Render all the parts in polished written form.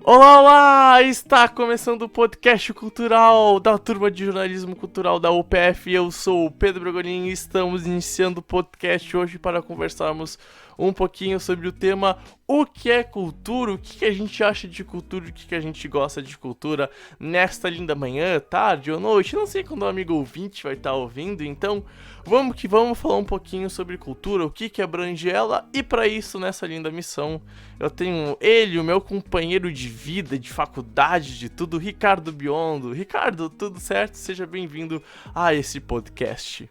Olá, olá! Está começando o podcast cultural da turma de jornalismo cultural da UPF. Eu sou o Pedro Bragolin e estamos iniciando o podcast hoje para conversarmos um pouquinho sobre o tema o que é cultura, o que a gente acha de cultura, o que a gente gosta de cultura nesta linda manhã, tarde ou noite. Não sei quando o amigo ouvinte vai estar ouvindo, então vamos que vamos falar um pouquinho sobre cultura, o que abrange ela, e para isso, nessa linda missão, eu tenho ele, o meu companheiro de vida, de faculdade, de tudo, Ricardo Biondo. Ricardo, tudo certo? Seja bem-vindo a esse podcast.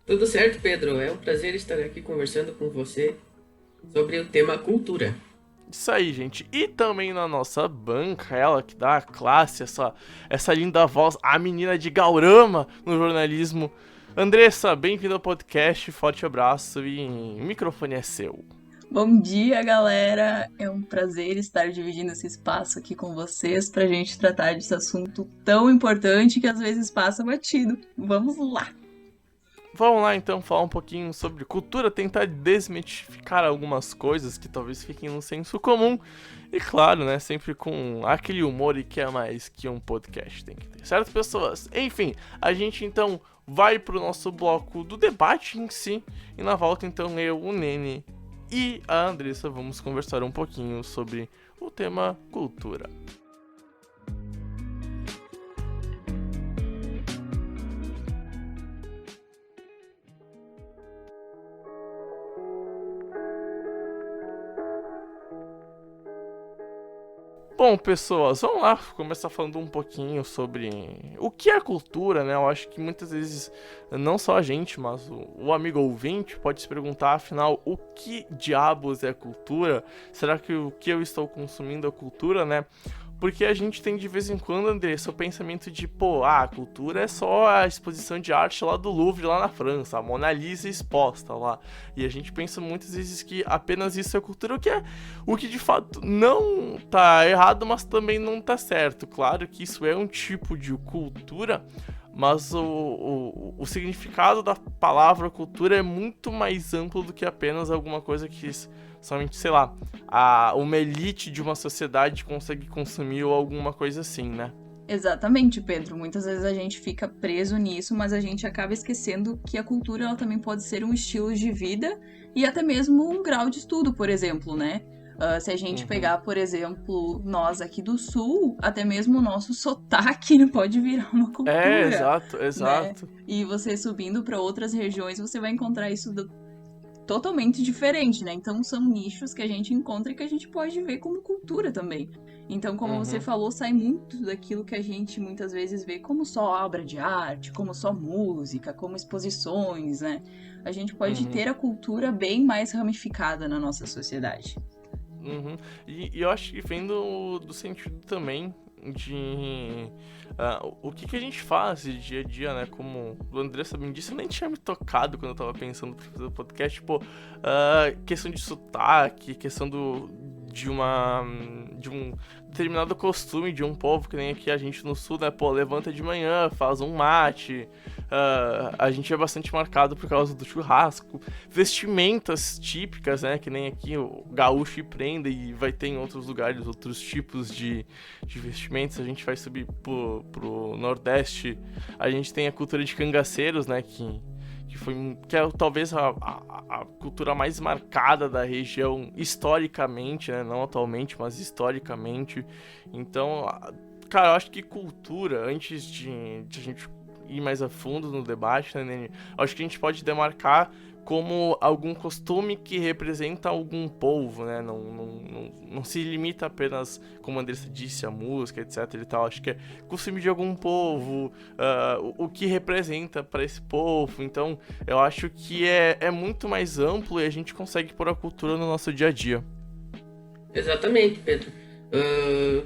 Tudo certo, Pedro. É um prazer estar aqui conversando com você sobre o tema cultura. Isso aí, gente. E também na nossa banca, ela que dá a classe, essa linda voz, a menina de Gaurama no jornalismo. Andressa, bem-vinda ao podcast, forte abraço e o microfone é seu. Bom dia, galera! É um prazer estar dividindo esse espaço aqui com vocês para a gente tratar desse assunto tão importante que às vezes passa batido. Vamos lá! Vamos lá então falar um pouquinho sobre cultura, tentar desmitificar algumas coisas que talvez fiquem no senso comum. E claro, né, sempre com aquele humor e que é mais que um podcast tem que ter, certo, pessoas? Enfim, a gente então vai pro nosso bloco do debate em si. E na volta então eu, o Nene e a Andressa vamos conversar um pouquinho sobre o tema cultura. Bom, pessoas, vamos lá começar falando um pouquinho sobre o que é cultura, né? Eu acho que muitas vezes, não só a gente, mas o amigo ouvinte pode se perguntar, afinal, o que diabos é cultura? Será que o que eu estou consumindo é cultura, né? Porque a gente tem de vez em quando, André, seu pensamento de, a cultura é só a exposição de arte lá do Louvre, lá na França, a Mona Lisa exposta lá. E a gente pensa muitas vezes que apenas isso é cultura, o que de fato não tá errado, mas também não tá certo. Claro que isso é um tipo de cultura, mas o significado da palavra cultura é muito mais amplo do que apenas alguma coisa que somente, sei lá, uma elite de uma sociedade consegue consumir ou alguma coisa assim, né? Exatamente, Pedro. Muitas vezes a gente fica preso nisso, mas a gente acaba esquecendo que a cultura ela também pode ser um estilo de vida e até mesmo um grau de estudo, por exemplo, né? Se a gente pegar, por exemplo, nós aqui do Sul, até mesmo o nosso sotaque pode virar uma É, cultura, exato, né? exato. E você subindo para outras regiões, você vai encontrar isso totalmente diferente, né? Então são nichos que a gente encontra e que a gente pode ver como cultura também. Então, como você Uhum, falou, sai muito daquilo que a gente muitas vezes vê como só obra de arte, como só música, como exposições, né? A gente pode uhum. ter a cultura bem mais ramificada na nossa sociedade. Uhum. E eu acho que vem do sentido também de o que a gente faz de dia a dia, né? Como o André também disse, eu nem tinha me tocado quando eu tava pensando pra fazer o podcast, questão de sotaque, questão de um determinado costume de um povo, que nem aqui a gente no sul, né? Levanta de manhã, faz um mate. A gente é bastante marcado por causa do churrasco. Vestimentas típicas, né? Que nem aqui o gaúcho e prenda, e vai ter em outros lugares outros tipos de vestimentas. A gente vai subir pro Nordeste. A gente tem a cultura de cangaceiros, né? Que é talvez a cultura mais marcada da região historicamente, né? Não atualmente, mas historicamente. Então, cara, eu acho que cultura, antes de a gente ir mais a fundo no debate, né, Nene? Acho que a gente pode demarcar como algum costume que representa algum povo, né? Não se limita apenas, como a Andressa disse, a música, etc e tal. Acho que é costume de algum povo, o que representa para esse povo. Então, eu acho que é muito mais amplo e a gente consegue pôr a cultura no nosso dia a dia. Exatamente, Pedro.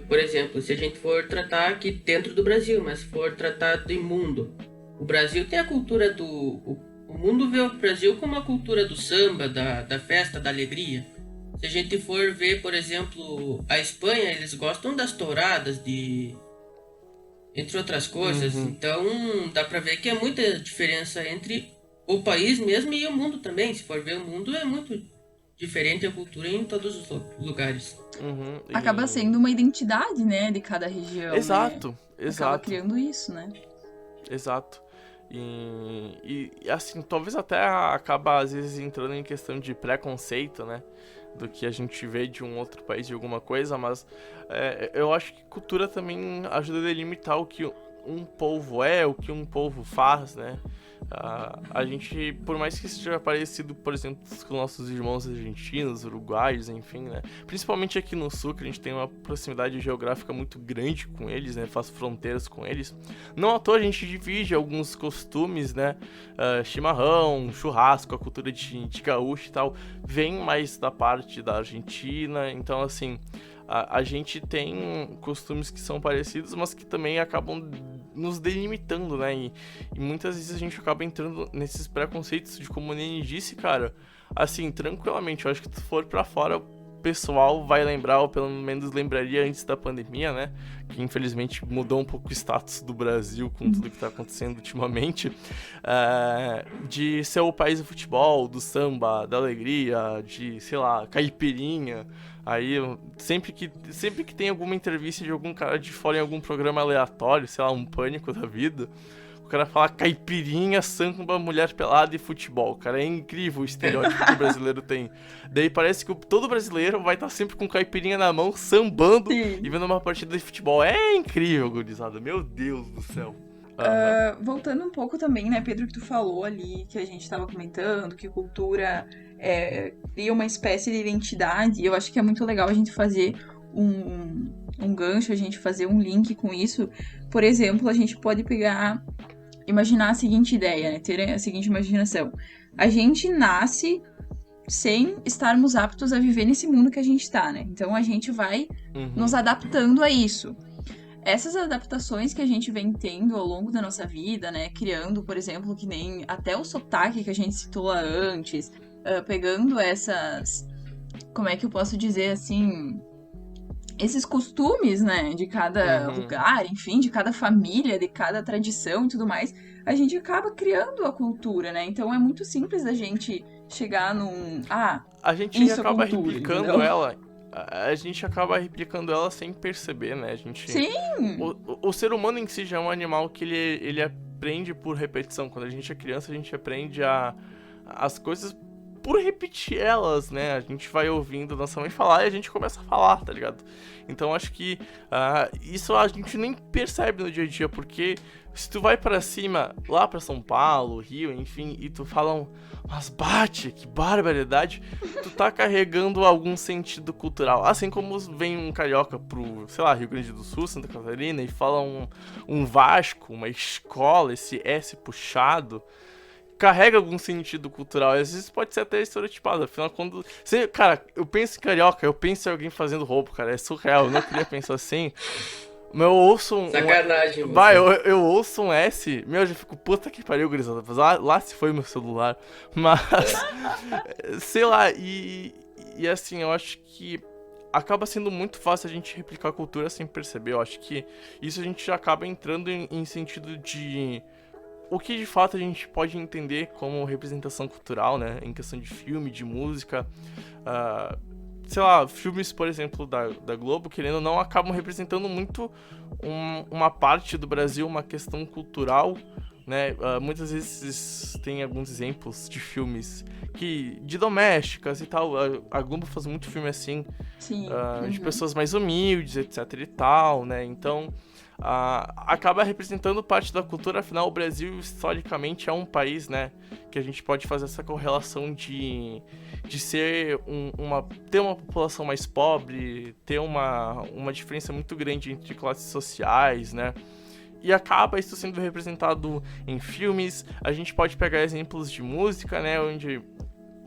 Por exemplo, se a gente for tratar aqui dentro do Brasil, mas se for tratar do mundo, o Brasil tem a cultura do. O mundo vê o Brasil como a cultura do samba, da festa, da alegria. Se a gente for ver, por exemplo, a Espanha, eles gostam das touradas, entre outras coisas. Uhum, Então, dá pra ver que é muita diferença entre o país mesmo e o mundo também. Se for ver, o mundo é muito diferente a cultura em todos os lugares. Uhum, Acaba sendo uma identidade, né, de cada região, exato, né? exato. Acaba criando isso, né? Exato. E assim, talvez até acaba às vezes entrando em questão de preconceito, né? Do que a gente vê de um outro país, de alguma coisa, mas eu acho que cultura também ajuda a delimitar o que um povo é, o que um povo faz, né? A gente, por mais que seja parecido, por exemplo, com nossos irmãos argentinos, uruguaios, enfim, né? Principalmente aqui no sul, que a gente tem uma proximidade geográfica muito grande com eles, né? Faz fronteiras com eles. Não à toa a gente divide alguns costumes, né? Chimarrão, churrasco, a cultura de gaúcho e tal, vem mais da parte da Argentina. Então, assim, a gente tem costumes que são parecidos, mas que também acabam nos delimitando, né? E muitas vezes a gente acaba entrando nesses preconceitos de, como o Nene disse, cara, assim, tranquilamente. Eu acho que se tu for pra fora, o pessoal vai lembrar, ou pelo menos lembraria antes da pandemia, né? Que infelizmente mudou um pouco o status do Brasil com tudo que tá acontecendo ultimamente, de ser o país do futebol, do samba, da alegria, de, sei lá, caipirinha. Aí, sempre que tem alguma entrevista de algum cara de fora em algum programa aleatório, sei lá, um pânico da vida, o cara fala caipirinha, samba, mulher pelada e futebol. Cara, é incrível o estereótipo que o brasileiro tem. Daí parece que todo brasileiro vai estar sempre com caipirinha na mão, sambando Sim. e vendo uma partida de futebol. É incrível, gurizada. Meu Deus do céu. Voltando um pouco também, né, Pedro, que tu falou ali, que a gente estava comentando, que cultura cria uma espécie de identidade. Eu acho que é muito legal a gente fazer um gancho, a gente fazer um link com isso. Por exemplo, a gente pode imaginar a seguinte ideia, né, ter a seguinte imaginação. A gente nasce sem estarmos aptos a viver nesse mundo que a gente está, né? Então a gente vai nos adaptando a isso. Essas adaptações que a gente vem tendo ao longo da nossa vida, né? Criando, por exemplo, que nem até o sotaque que a gente citou lá antes, pegando essas. Como é que eu posso dizer assim? Esses costumes, né? De cada lugar, enfim, de cada família, de cada tradição e tudo mais, a gente acaba criando a cultura, né? Então é muito simples a gente chegar num. A gente isso acaba é cultura, replicando entendeu? ela. A gente acaba replicando ela sem perceber, né? Sim! O ser humano em si já é um animal que ele aprende por repetição. Quando a gente é criança, a gente aprende as coisas por repetir elas, né? A gente vai ouvindo nossa mãe falar e a gente começa a falar, tá ligado? Então acho que isso a gente nem percebe no dia a dia, porque se tu vai pra cima, lá pra São Paulo, Rio, enfim, e tu fala mas bate, que barbaridade, tu tá carregando algum sentido cultural. Assim como vem um carioca pro, sei lá, Rio Grande do Sul, Santa Catarina, e fala um Vasco, uma escola, esse S puxado, carrega algum sentido cultural. Às vezes pode ser até estereotipado. Afinal, quando. Cara, eu penso em carioca, eu penso em alguém fazendo roubo, cara. É surreal. Eu não queria pensar assim. Mas eu ouço Sacanagem, Vai, eu ouço um S. Meu, eu já fico, puta que pariu, gurizada. Lá se foi meu celular. Mas. Sei lá, e assim, eu acho que acaba sendo muito fácil a gente replicar a cultura sem perceber. Eu acho que isso a gente já acaba entrando em sentido de o que de fato a gente pode entender como representação cultural, né? Em questão de filme, de música. Sei lá, filmes, por exemplo, da Globo, querendo ou não, acabam representando muito uma parte do Brasil, uma questão cultural, né? Muitas vezes tem alguns exemplos de filmes de domésticas e tal. A Globo faz muito filme assim, Sim. de pessoas mais humildes, etc e tal, né? Então, acaba representando parte da cultura. Afinal, o Brasil, historicamente, é um país, né? Que a gente pode fazer essa correlação de ser ter uma população mais pobre, ter uma diferença muito grande entre classes sociais, né? E acaba isso sendo representado em filmes. A gente pode pegar exemplos de música, né? Onde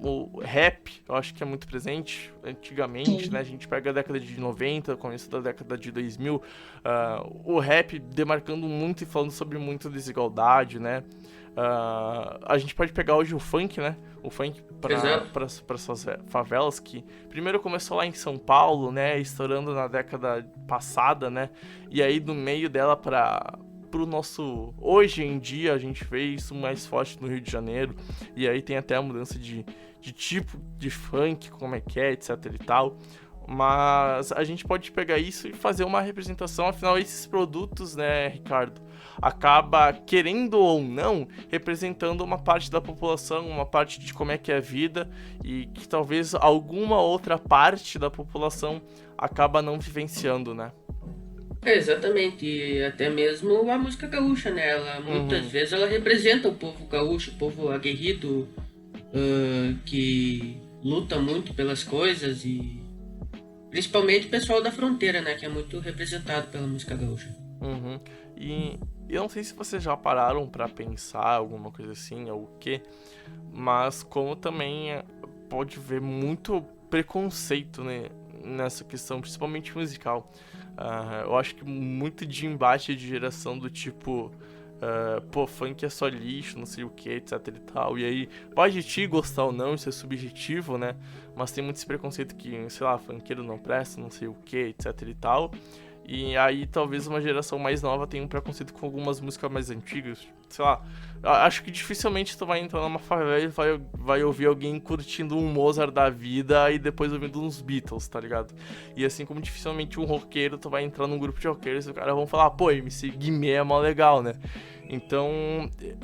o rap, eu acho que é muito presente antigamente, né? A gente pega a década de 90, começo da década de 2000, o rap demarcando muito e falando sobre muita desigualdade, né? A gente pode pegar hoje o funk, né? O funk para suas favelas, que primeiro começou lá em São Paulo, né? Estourando na década passada, né? E aí do meio dela pro nosso... Hoje em dia a gente vê isso mais forte no Rio de Janeiro, e aí tem até a mudança de tipo de funk, como é que é, etc e tal. Mas a gente pode pegar isso e fazer uma representação, afinal esses produtos, né, Ricardo, acaba, querendo ou não, representando uma parte da população, uma parte de como é que é a vida, e que talvez alguma outra parte da população acaba não vivenciando, né? Exatamente, e até mesmo a música gaúcha, né? Ela, muitas vezes ela representa o povo gaúcho, o povo aguerrido, que luta muito pelas coisas, e principalmente o pessoal da fronteira, né? Que é muito representado pela música gaúcha. E eu não sei se vocês já pararam pra pensar alguma coisa assim, ou o quê, mas como também pode ver muito preconceito, né, nessa questão, principalmente musical. Eu acho que muito de embate de geração do tipo... pô, funk é só lixo, não sei o que, etc e tal. E aí, pode te gostar ou não, isso é subjetivo, né? Mas tem muito esse preconceito que, sei lá, funkeiro não presta, não sei o que, etc e tal. E aí, talvez uma geração mais nova tenha um preconceito com algumas músicas mais antigas. Sei lá, acho que dificilmente tu vai entrar numa favela e vai ouvir alguém curtindo um Mozart da vida e depois ouvindo uns Beatles, tá ligado? E assim como dificilmente um roqueiro, tu vai entrar num grupo de roqueiros e os caras vão falar, pô, MC Guimê é mó legal, né? Então,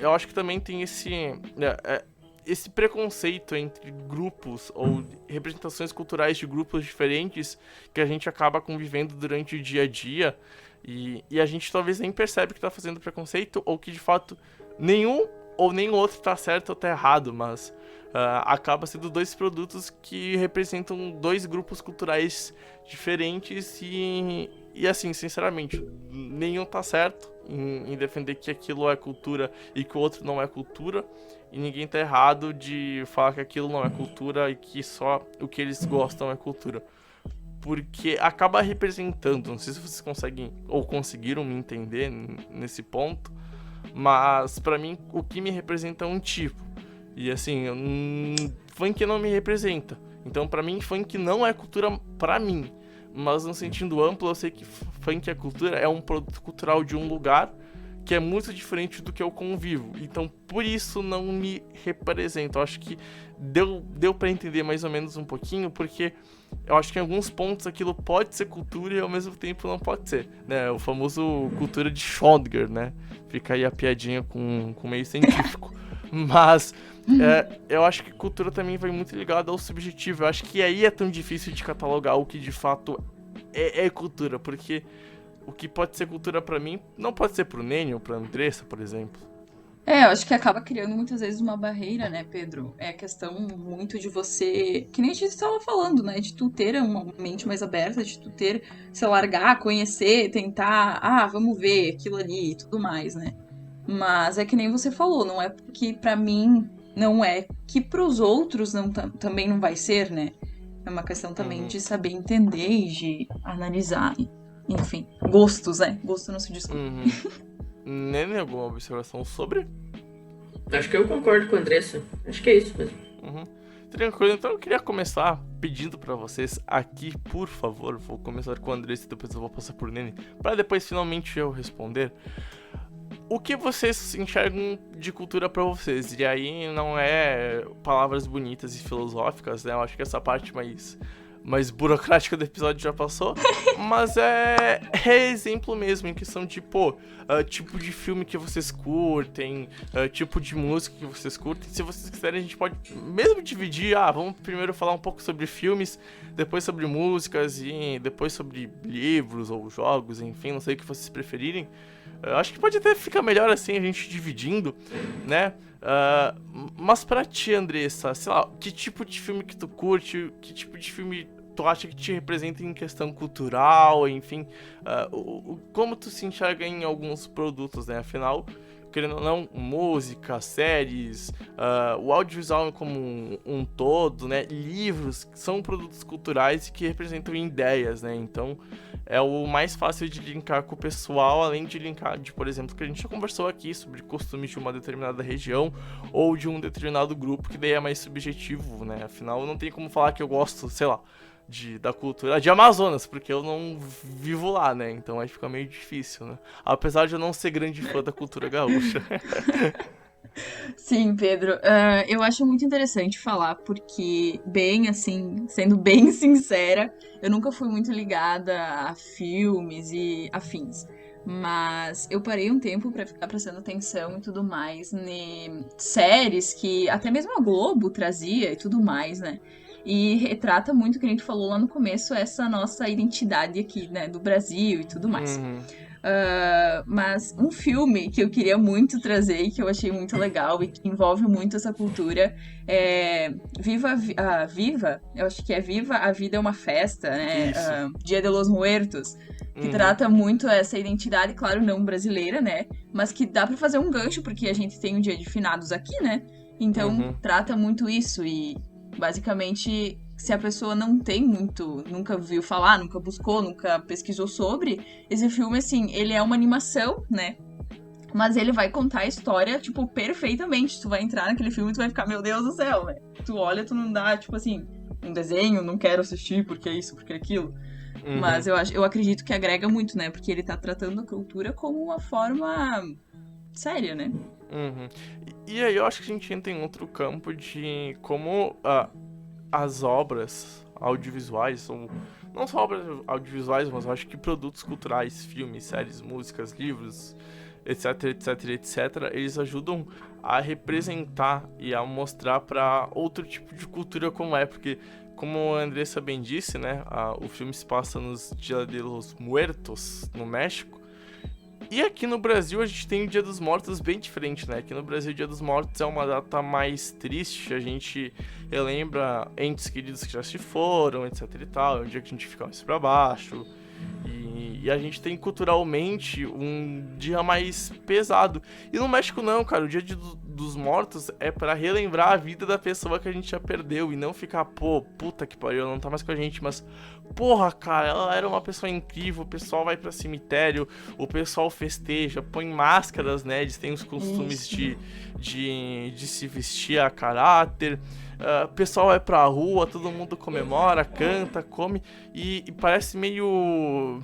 eu acho que também tem esse preconceito entre grupos ou representações culturais de grupos diferentes que a gente acaba convivendo durante o dia a dia e a gente talvez nem percebe que tá fazendo preconceito ou que de fato nenhum ou nem outro tá certo ou tá errado, mas acaba sendo dois produtos que representam dois grupos culturais diferentes e assim, sinceramente, nenhum tá certo em defender que aquilo é cultura e que o outro não é cultura. E ninguém tá errado de falar que aquilo não é cultura e que só o que eles gostam é cultura. Porque acaba representando, não sei se vocês conseguem ou conseguiram me entender nesse ponto, mas pra mim o que me representa é um tipo. E assim, funk não me representa. Então pra mim funk não é cultura pra mim. Mas no sentido amplo eu sei que funk é cultura, é um produto cultural de um lugar que é muito diferente do que eu convivo. Então, por isso não me representa. Eu acho que deu pra entender mais ou menos um pouquinho, porque eu acho que em alguns pontos aquilo pode ser cultura e ao mesmo tempo não pode ser, né? O famoso cultura de Schrödinger, né? Fica aí a piadinha com meio científico. Mas eu acho que cultura também vai muito ligada ao subjetivo. Eu acho que aí é tão difícil de catalogar o que de fato é cultura, porque o que pode ser cultura pra mim não pode ser pro Nene ou pra Andressa, por exemplo. Eu acho que acaba criando muitas vezes uma barreira, né, Pedro? É a questão muito de você, que nem a gente estava falando, né, de tu ter uma mente mais aberta, de tu ter, se largar, conhecer, tentar, vamos ver aquilo ali e tudo mais, né? Mas é que nem você falou, não é porque pra mim não é, que pros outros não, também não vai ser, né? É uma questão também de saber entender e de analisar, enfim, gostos, né? Gosto não se discute. Nene, alguma observação sobre? Acho que eu concordo com a Andressa. Acho que é isso mesmo. Tranquilo, então eu queria começar pedindo pra vocês aqui, por favor, vou começar com o Andressa e depois eu vou passar por Nene, pra depois finalmente eu responder. O que vocês enxergam de cultura pra vocês? E aí não é palavras bonitas e filosóficas, né? Eu acho que essa parte mais burocrática do episódio já passou. Mas é exemplo mesmo, em questão de, tipo de filme que vocês curtem, tipo de música que vocês curtem. Se vocês quiserem, a gente pode mesmo dividir. Vamos primeiro falar um pouco sobre filmes, depois sobre músicas e depois sobre livros ou jogos, enfim, não sei o que vocês preferirem. Acho que pode até ficar melhor assim, a gente dividindo, né? Mas pra ti, Andressa, sei lá, que tipo de filme que tu curte, que tipo de filme tu acha que te representa em questão cultural, enfim, como tu se enxerga em alguns produtos, né? Afinal, querendo ou não, música, séries, o audiovisual como um todo, né? Livros são produtos culturais que representam ideias, né? Então, é o mais fácil de linkar com o pessoal, além de linkar, por exemplo, que a gente já conversou aqui sobre costumes de uma determinada região ou de um determinado grupo, que daí é mais subjetivo, né? Afinal, não tem como falar que eu gosto, sei lá, da cultura de Amazonas, porque eu não vivo lá, né? Então aí fica meio difícil, né? Apesar de eu não ser grande fã da cultura gaúcha. Sim, Pedro. Eu acho muito interessante falar, porque, bem assim, sendo bem sincera, eu nunca fui muito ligada a filmes e afins. Mas eu parei um tempo pra ficar prestando atenção e tudo mais em séries que até mesmo a Globo trazia e tudo mais, né? E retrata muito, que a gente falou lá no começo, essa nossa identidade aqui, né, do Brasil e tudo mais. Uhum. Mas um filme que eu queria muito trazer e que eu achei muito legal e que envolve muito essa cultura é Viva, eu acho que é Viva, a Vida é uma Festa, né? Isso. Dia de los Muertos, que trata muito essa identidade, claro, não brasileira, né? Mas que dá pra fazer um gancho, porque a gente tem o Dia de Finados aqui, né? Então trata muito isso e basicamente, se a pessoa não tem muito, nunca viu falar, nunca buscou, nunca pesquisou sobre, esse filme, assim, ele é uma animação, né? Mas ele vai contar a história, tipo, perfeitamente. Tu vai entrar naquele filme e tu vai ficar, meu Deus do céu, né? Tu olha, tu não dá, tipo assim, um desenho, não quero assistir porque é isso, porque é aquilo. Mas eu acredito que agrega muito, né? Porque ele tá tratando a cultura como uma forma séria, né? E aí eu acho que a gente entra em outro campo de como as obras audiovisuais, ou não só obras audiovisuais, mas eu acho que produtos culturais, filmes, séries, músicas, livros, etc, etc, etc, eles ajudam a representar e a mostrar para outro tipo de cultura como é, porque como a Andressa bem disse, né, o filme se passa nos Dia de los Muertos, no México. E aqui no Brasil a gente tem o Dia dos Mortos bem diferente, né? Aqui no Brasil o Dia dos Mortos é uma data mais triste, a gente relembra entes queridos que já se foram, etc e tal, é um dia que a gente fica mais pra baixo. E a gente tem culturalmente um dia mais pesado. E no México não, cara, o Dia dos Mortos é pra relembrar a vida da pessoa que a gente já perdeu e não ficar, pô, puta que pariu, ela não tá mais com a gente, mas porra, cara, ela era uma pessoa incrível, o pessoal vai pra cemitério, o pessoal festeja, põe máscaras, né, eles têm os costumes de se vestir a caráter. O pessoal vai pra rua, todo mundo comemora, canta, come e parece meio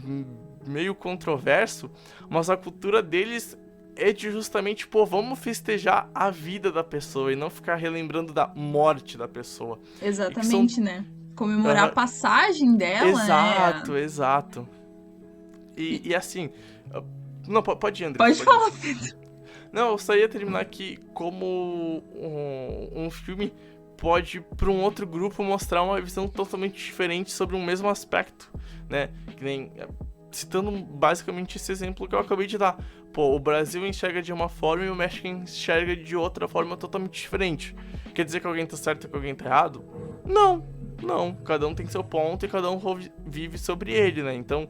controverso, mas a cultura deles é de justamente, pô, vamos festejar a vida da pessoa e não ficar relembrando da morte da pessoa. Exatamente, né? Comemorar a passagem dela, exato, né? Exato. E assim... Não, pode ir, André. Pode falar, Pedro. Não, eu só ia terminar aqui como um filme pode, para um outro grupo, mostrar uma visão totalmente diferente sobre um mesmo aspecto, né? Que nem... Citando basicamente esse exemplo que eu acabei de dar. Pô, o Brasil enxerga de uma forma e o México enxerga de outra forma totalmente diferente. Quer dizer que alguém tá certo e que alguém tá errado? Não. Cada um tem seu ponto e cada um vive sobre ele, né? Então,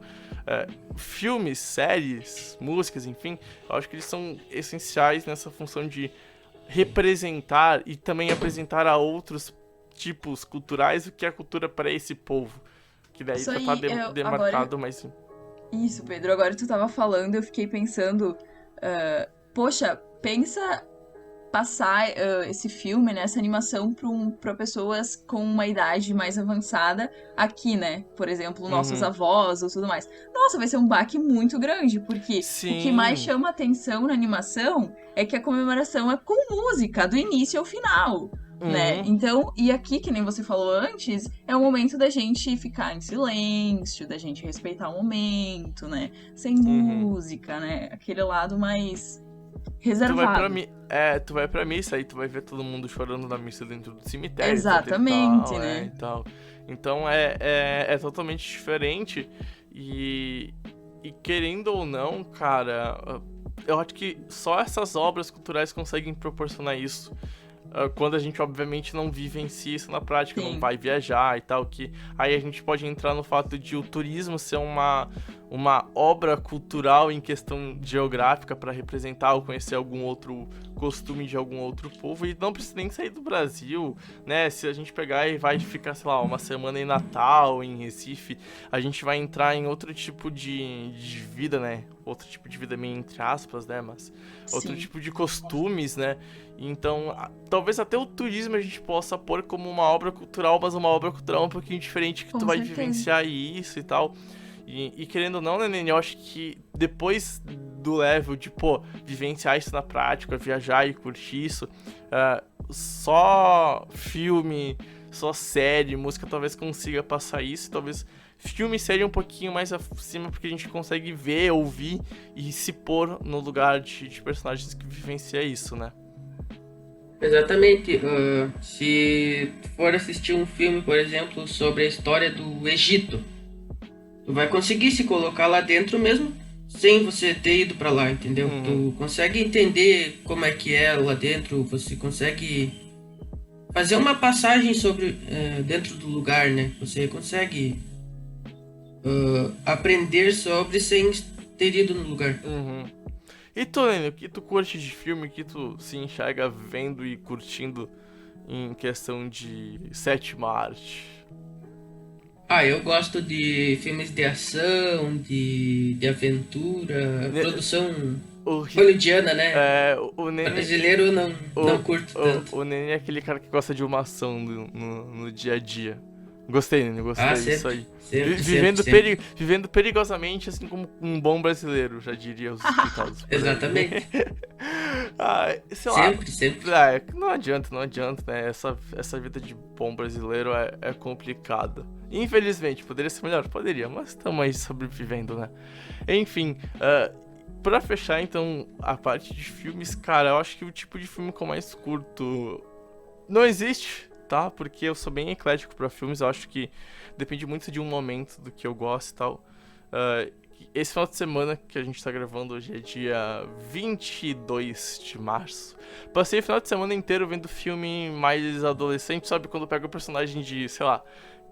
filmes, séries, músicas, enfim, eu acho que eles são essenciais nessa função de representar e também apresentar a outros tipos culturais o que é a cultura para esse povo. Que daí Isso já aí, tá demarcado, agora... mas... Isso, Pedro. Agora tu tava falando, eu fiquei pensando... poxa, pensa passar esse filme, né, essa animação pra pessoas com uma idade mais avançada aqui, né? Por exemplo, nossos avós ou tudo mais. Nossa, vai ser um baque muito grande, porque o que mais Sim. chama atenção na animação é que a comemoração é com música, do início ao final. Né? Então, e aqui, que nem você falou antes, é o momento da gente ficar em silêncio, da gente respeitar o momento, né? Sem música, né? Aquele lado mais reservado. Tu vai pra missa, aí tu vai ver todo mundo chorando na missa dentro do cemitério. Exatamente, tal, né? E tal. Então é totalmente diferente e querendo ou não, cara, eu acho que só essas obras culturais conseguem proporcionar isso. Quando a gente, obviamente, não vivencia isso na prática, Sim. não vai viajar e tal, que aí a gente pode entrar no fato de o turismo ser uma obra cultural em questão geográfica para representar ou conhecer algum outro costume de algum outro povo, e não precisa nem sair do Brasil, né? Se a gente pegar e vai ficar, sei lá, uma semana em Natal, em Recife, a gente vai entrar em outro tipo de vida, né? Outro tipo de vida meio entre aspas, né? Mas outro Sim. tipo de costumes, né? Então, talvez até o turismo a gente possa pôr como uma obra cultural, mas uma obra cultural um pouquinho diferente, que Com tu vai certeza. vivenciar isso e tal. E querendo ou não, né, Nenê, eu acho que depois do level de, pô, vivenciar isso na prática, viajar e curtir isso, só filme, só série, música talvez consiga passar isso. Talvez filme seria um pouquinho mais acima, porque a gente consegue ver, ouvir e se pôr no lugar de personagens que vivenciam isso, né? Exatamente. Se tu for assistir um filme, por exemplo, sobre a história do Egito, tu vai conseguir se colocar lá dentro mesmo sem você ter ido pra lá, entendeu? Uhum. Tu consegue entender como é que é lá dentro, você consegue fazer uma passagem sobre dentro do lugar, né? Você consegue aprender sobre sem ter ido no lugar. Uhum. E tu, Nenê, o que tu curte de filme, o que tu se enxerga vendo e curtindo em questão de sétima arte? Eu gosto de filmes de ação, de aventura, Ne- produção O, Ri- hollywoodiana, né? o Nenê. Brasileiro eu não O, curto tanto. o Nenê é aquele cara que gosta de uma ação no dia a dia. Gostei, Nenê, gostei, isso Sempre, aí. sempre, sempre, sempre. Vivendo perigosamente, assim como um bom brasileiro, já diria os escutados por aí. Exatamente. Sei lá. Sempre, sempre. Não adianta, né? Essa vida de bom brasileiro é complicada. Infelizmente, poderia ser melhor? Poderia, mas estamos aí sobrevivendo, né? Enfim, pra fechar, então, a parte de filmes, cara, eu acho que o tipo de filme que eu mais curto não existe, tá? Porque eu sou bem eclético pra filmes, eu acho que depende muito de um momento do que eu gosto e tal. Ah, esse final de semana que a gente tá gravando hoje é dia 22 de março. Passei o final de semana inteiro vendo filme mais adolescente, sabe? Quando pega o personagem de, sei lá,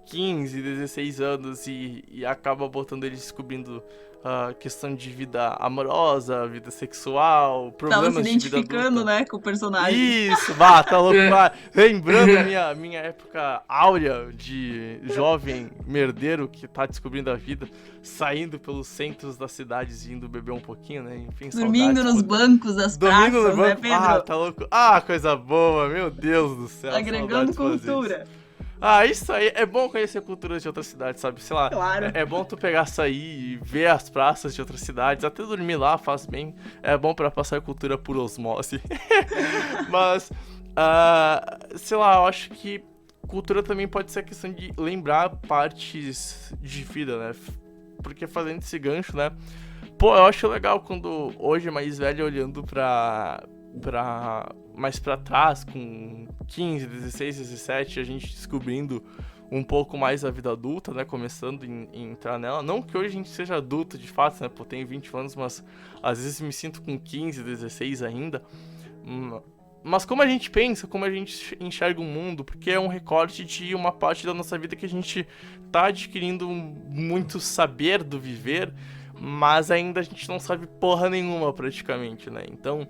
15, 16 anos e acaba botando eles descobrindo a questão de vida amorosa, vida sexual, Tava se problemas de vida identificando, adulta. né, com o personagem. Isso, tá louco. Lembrando minha época áurea de jovem merdeiro que tá descobrindo a vida, saindo pelos centros das cidades e indo beber um pouquinho, né? Enfim, Dormindo saudades. nos bancos das Domingo no praças, né, banco. Pedro? Tá louco. Coisa boa, meu Deus do céu. Agregando saudades de fazer isso. cultura. Isso aí. É bom conhecer culturas de outras cidades, sabe? Sei lá. Claro. É bom tu pegar, sair e ver as praças de outras cidades. Até dormir lá faz bem. É bom pra passar a cultura por osmose. Mas, sei lá, eu acho que cultura também pode ser a questão de lembrar partes de vida, né? Porque fazendo esse gancho, né? Pô, eu acho legal quando hoje mais velho olhando mais pra trás, com 15, 16, 17, a gente descobrindo um pouco mais a vida adulta, né, começando em entrar nela. Não que hoje a gente seja adulto, de fato, né, pô, tenho 20 anos, mas às vezes me sinto com 15, 16 ainda. Mas como a gente pensa, como a gente enxerga o mundo, porque é um recorte de uma parte da nossa vida que a gente tá adquirindo muito saber do viver, mas ainda a gente não sabe porra nenhuma praticamente, né? Então,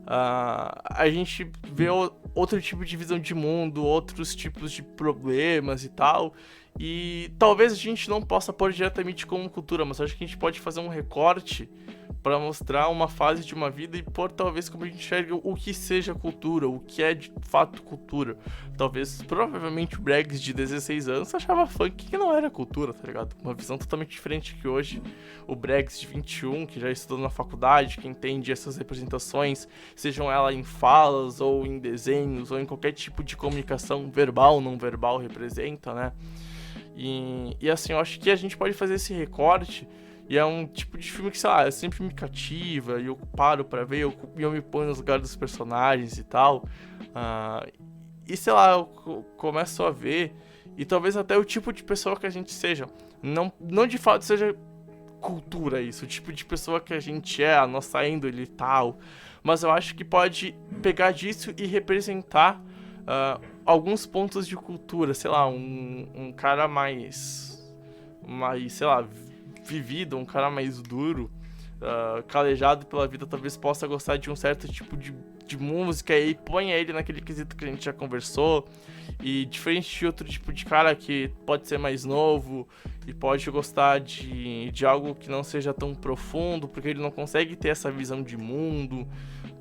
a gente vê outro tipo de visão de mundo, outros tipos de problemas e tal, e talvez a gente não possa pôr diretamente como cultura, mas acho que a gente pode fazer um recorte para mostrar uma fase de uma vida e pôr talvez como a gente enxerga o que seja cultura, o que é de fato cultura. Provavelmente o Bregs de 16 anos achava funk que não era cultura, tá ligado? Uma visão totalmente diferente que hoje o Bregs de 21, que já estudou na faculdade, que entende essas representações, sejam elas em falas ou em desenhos ou em qualquer tipo de comunicação verbal, não verbal representa, né? E assim, eu acho que a gente pode fazer esse recorte. E é um tipo de filme que, sei lá, sempre me cativa, e eu paro pra ver, e eu me ponho nos lugares dos personagens e tal. E sei lá, eu começo a ver, e talvez até o tipo de pessoa que a gente seja. Não de fato seja cultura isso, o tipo de pessoa que a gente é, a nossa índole e tal. Mas eu acho que pode pegar disso e representar alguns pontos de cultura. Sei lá, um cara mais, sei lá, vivido, um cara mais duro, calejado pela vida, talvez possa gostar de um certo tipo de música e ponha ele naquele quesito que a gente já conversou. E diferente de outro tipo de cara que pode ser mais novo e pode gostar de algo que não seja tão profundo, porque ele não consegue ter essa visão de mundo,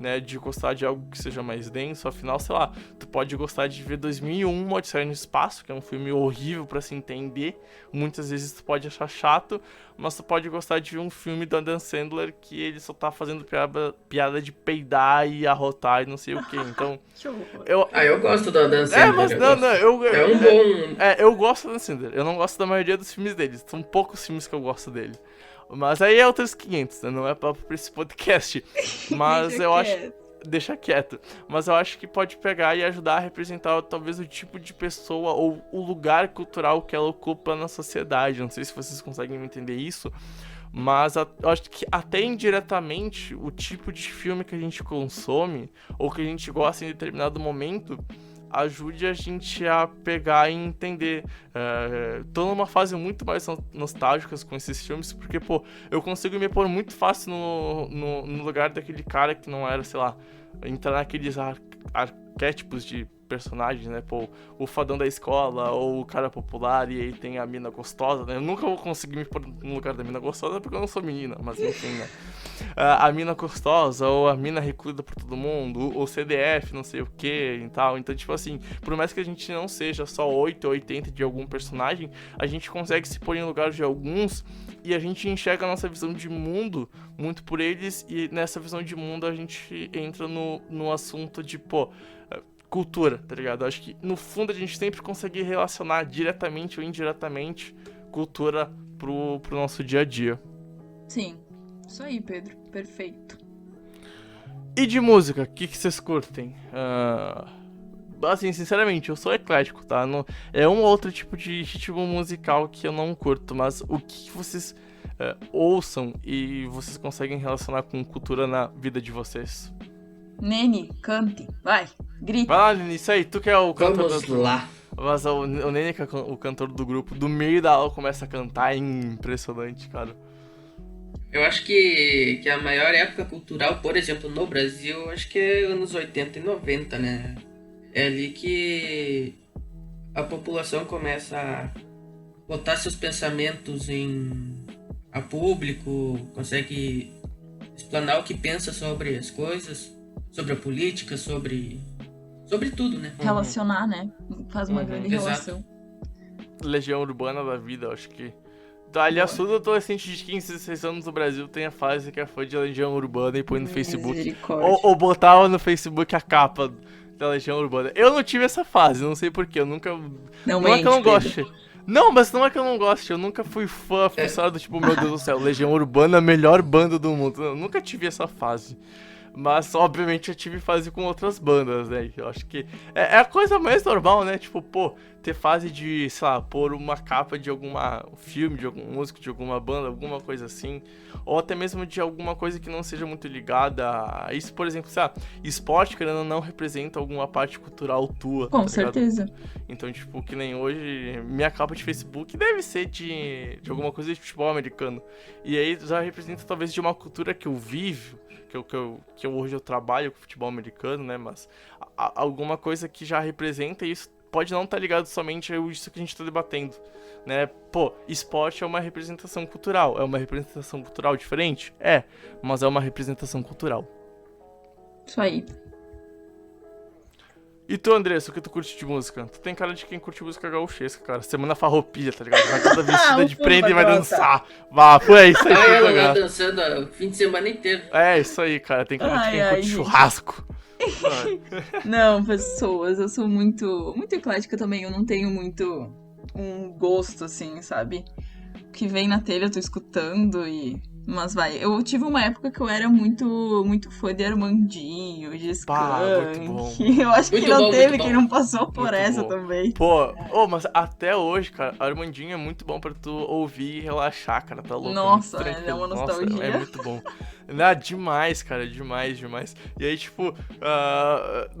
né, de gostar de algo que seja mais denso. Afinal, sei lá, tu pode gostar de ver 2001, Odisseia no Espaço, que é um filme horrível pra se entender, muitas vezes tu pode achar chato, mas tu pode gostar de ver um filme do Adam Sandler que ele só tá fazendo piada de peidar e arrotar e não sei o que. Então, eu gosto do Adam Sandler. mas é um bom... eu gosto do Adam Sandler, eu não gosto da maioria dos filmes dele, são poucos filmes que eu gosto dele. Mas aí é outros 500, né? Não é papo pra esse podcast. Mas eu acho... Deixa quieto. Mas eu acho que pode pegar e ajudar a representar talvez o tipo de pessoa ou o lugar cultural que ela ocupa na sociedade. Não sei se vocês conseguem entender isso. Mas eu acho que até indiretamente o tipo de filme que a gente consome ou que a gente gosta em determinado momento ajude a gente a pegar e entender. Tô numa fase muito mais nostálgica com esses filmes, porque, pô, eu consigo me pôr muito fácil no lugar daquele cara que não era, sei lá, entrar naqueles arquétipos de personagens, né? Pô, o fadão da escola, ou o cara popular, e aí tem a mina gostosa, né? Eu nunca vou conseguir me pôr no lugar da mina gostosa porque eu não sou menina, mas enfim, né? A mina gostosa, ou a mina recluída por todo mundo, o CDF, não sei o que e tal. Então, tipo assim, por mais que a gente não seja só 8 ou 80 de algum personagem, a gente consegue se pôr em lugar de alguns e a gente enxerga a nossa visão de mundo muito por eles, e nessa visão de mundo a gente entra no assunto de, pô, cultura, tá ligado? Eu acho que no fundo a gente sempre consegue relacionar diretamente ou indiretamente cultura pro nosso dia a dia. Sim, isso aí, Pedro, perfeito. E de música, o que vocês curtem? Assim, sinceramente, eu sou eclético, tá? Não, é um outro tipo de ritmo musical que eu não curto, mas o que vocês ouçam e vocês conseguem relacionar com cultura na vida de vocês? Nene, cante, vai, grita. Vai lá, Nene, isso aí, tu que é o cantor Vamos lá. Mas o Nene, que é o cantor do grupo, do meio da aula começa a cantar, é impressionante, cara. Eu acho que a maior época cultural, por exemplo, no Brasil, acho que é anos 80 e 90, né? É ali que a população começa a botar seus pensamentos a público, consegue explanar o que pensa sobre as coisas, sobre a política, sobre tudo, né? Relacionar, né? Faz uma grande exato. relação. Legião Urbana da vida, eu acho que... Aliás, todo adolescente de 15, 16 anos do Brasil tem a fase que é fã de Legião Urbana e põe no Facebook. Ou botava no Facebook a capa da Legião Urbana. Eu não tive essa fase, não sei porquê, eu nunca... Não é que eu não goste. Não, mas não é que eu não goste, eu nunca fui fã frustrado, tipo, meu Deus do céu, Legião Urbana, a melhor banda do mundo. Eu nunca tive essa fase. Mas, obviamente, eu tive fase com outras bandas, né? Eu acho que é a coisa mais normal, né? Tipo, pô, ter fase de, sei lá, pôr uma capa de algum filme, de algum músico, de alguma banda, alguma coisa assim. Ou até mesmo de alguma coisa que não seja muito ligada a isso. Por exemplo, sei lá, esporte, querendo ou não, representa alguma parte cultural tua. Com certeza. Então, tipo, que nem hoje, minha capa de Facebook deve ser de alguma coisa de futebol americano. E aí já representa talvez de uma cultura que eu vivo, que hoje eu trabalho com futebol americano, né, mas alguma coisa que já representa isso pode não estar ligado somente a isso que a gente está debatendo, né, pô, esporte é uma representação cultural diferente? Mas é uma representação cultural. Isso aí. E tu, Andressa, o que tu curte de música? Tu tem cara de quem curte música gaúchesca, cara. Semana farroupilha, tá ligado? Vai toda vestida de prenda e vai dançar. Vá, foi isso aí. Ela tá dançando o fim de semana inteiro. É, isso aí, cara. Tem cara de quem curte churrasco. Não, pessoas, eu sou muito eclética também. Eu não tenho muito um gosto, assim, sabe? O que vem na telha eu tô escutando e Mas vai, eu tive uma época que eu era muito fã de Armandinho, de Pá, muito bom. Skank. Eu acho que Muito não bom, teve muito bom. quem não passou por Muito essa bom. também. Pô, mas até hoje, cara, Armandinho é muito bom pra tu ouvir e relaxar, cara, tá louco? Nossa, é muito é tranquilo. uma Nossa, nostalgia. é muito bom. Demais, cara, demais. E aí, tipo,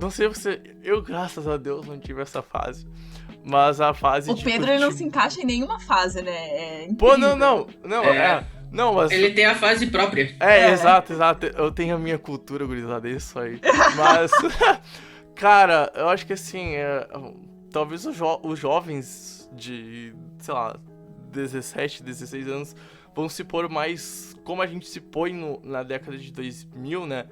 não sei você, eu, graças a Deus, não tive essa fase. Mas a fase O de Pedro ele não curtir- se encaixa em nenhuma fase, né? É Pô, incrível. não, mas... Ele tem a fase própria. Exato. Eu tenho a minha cultura, gurizada, é isso aí. Mas, cara, eu acho que assim, talvez os jovens de, sei lá, 17, 16 anos vão se pôr mais como a gente se põe na década de 2000, né?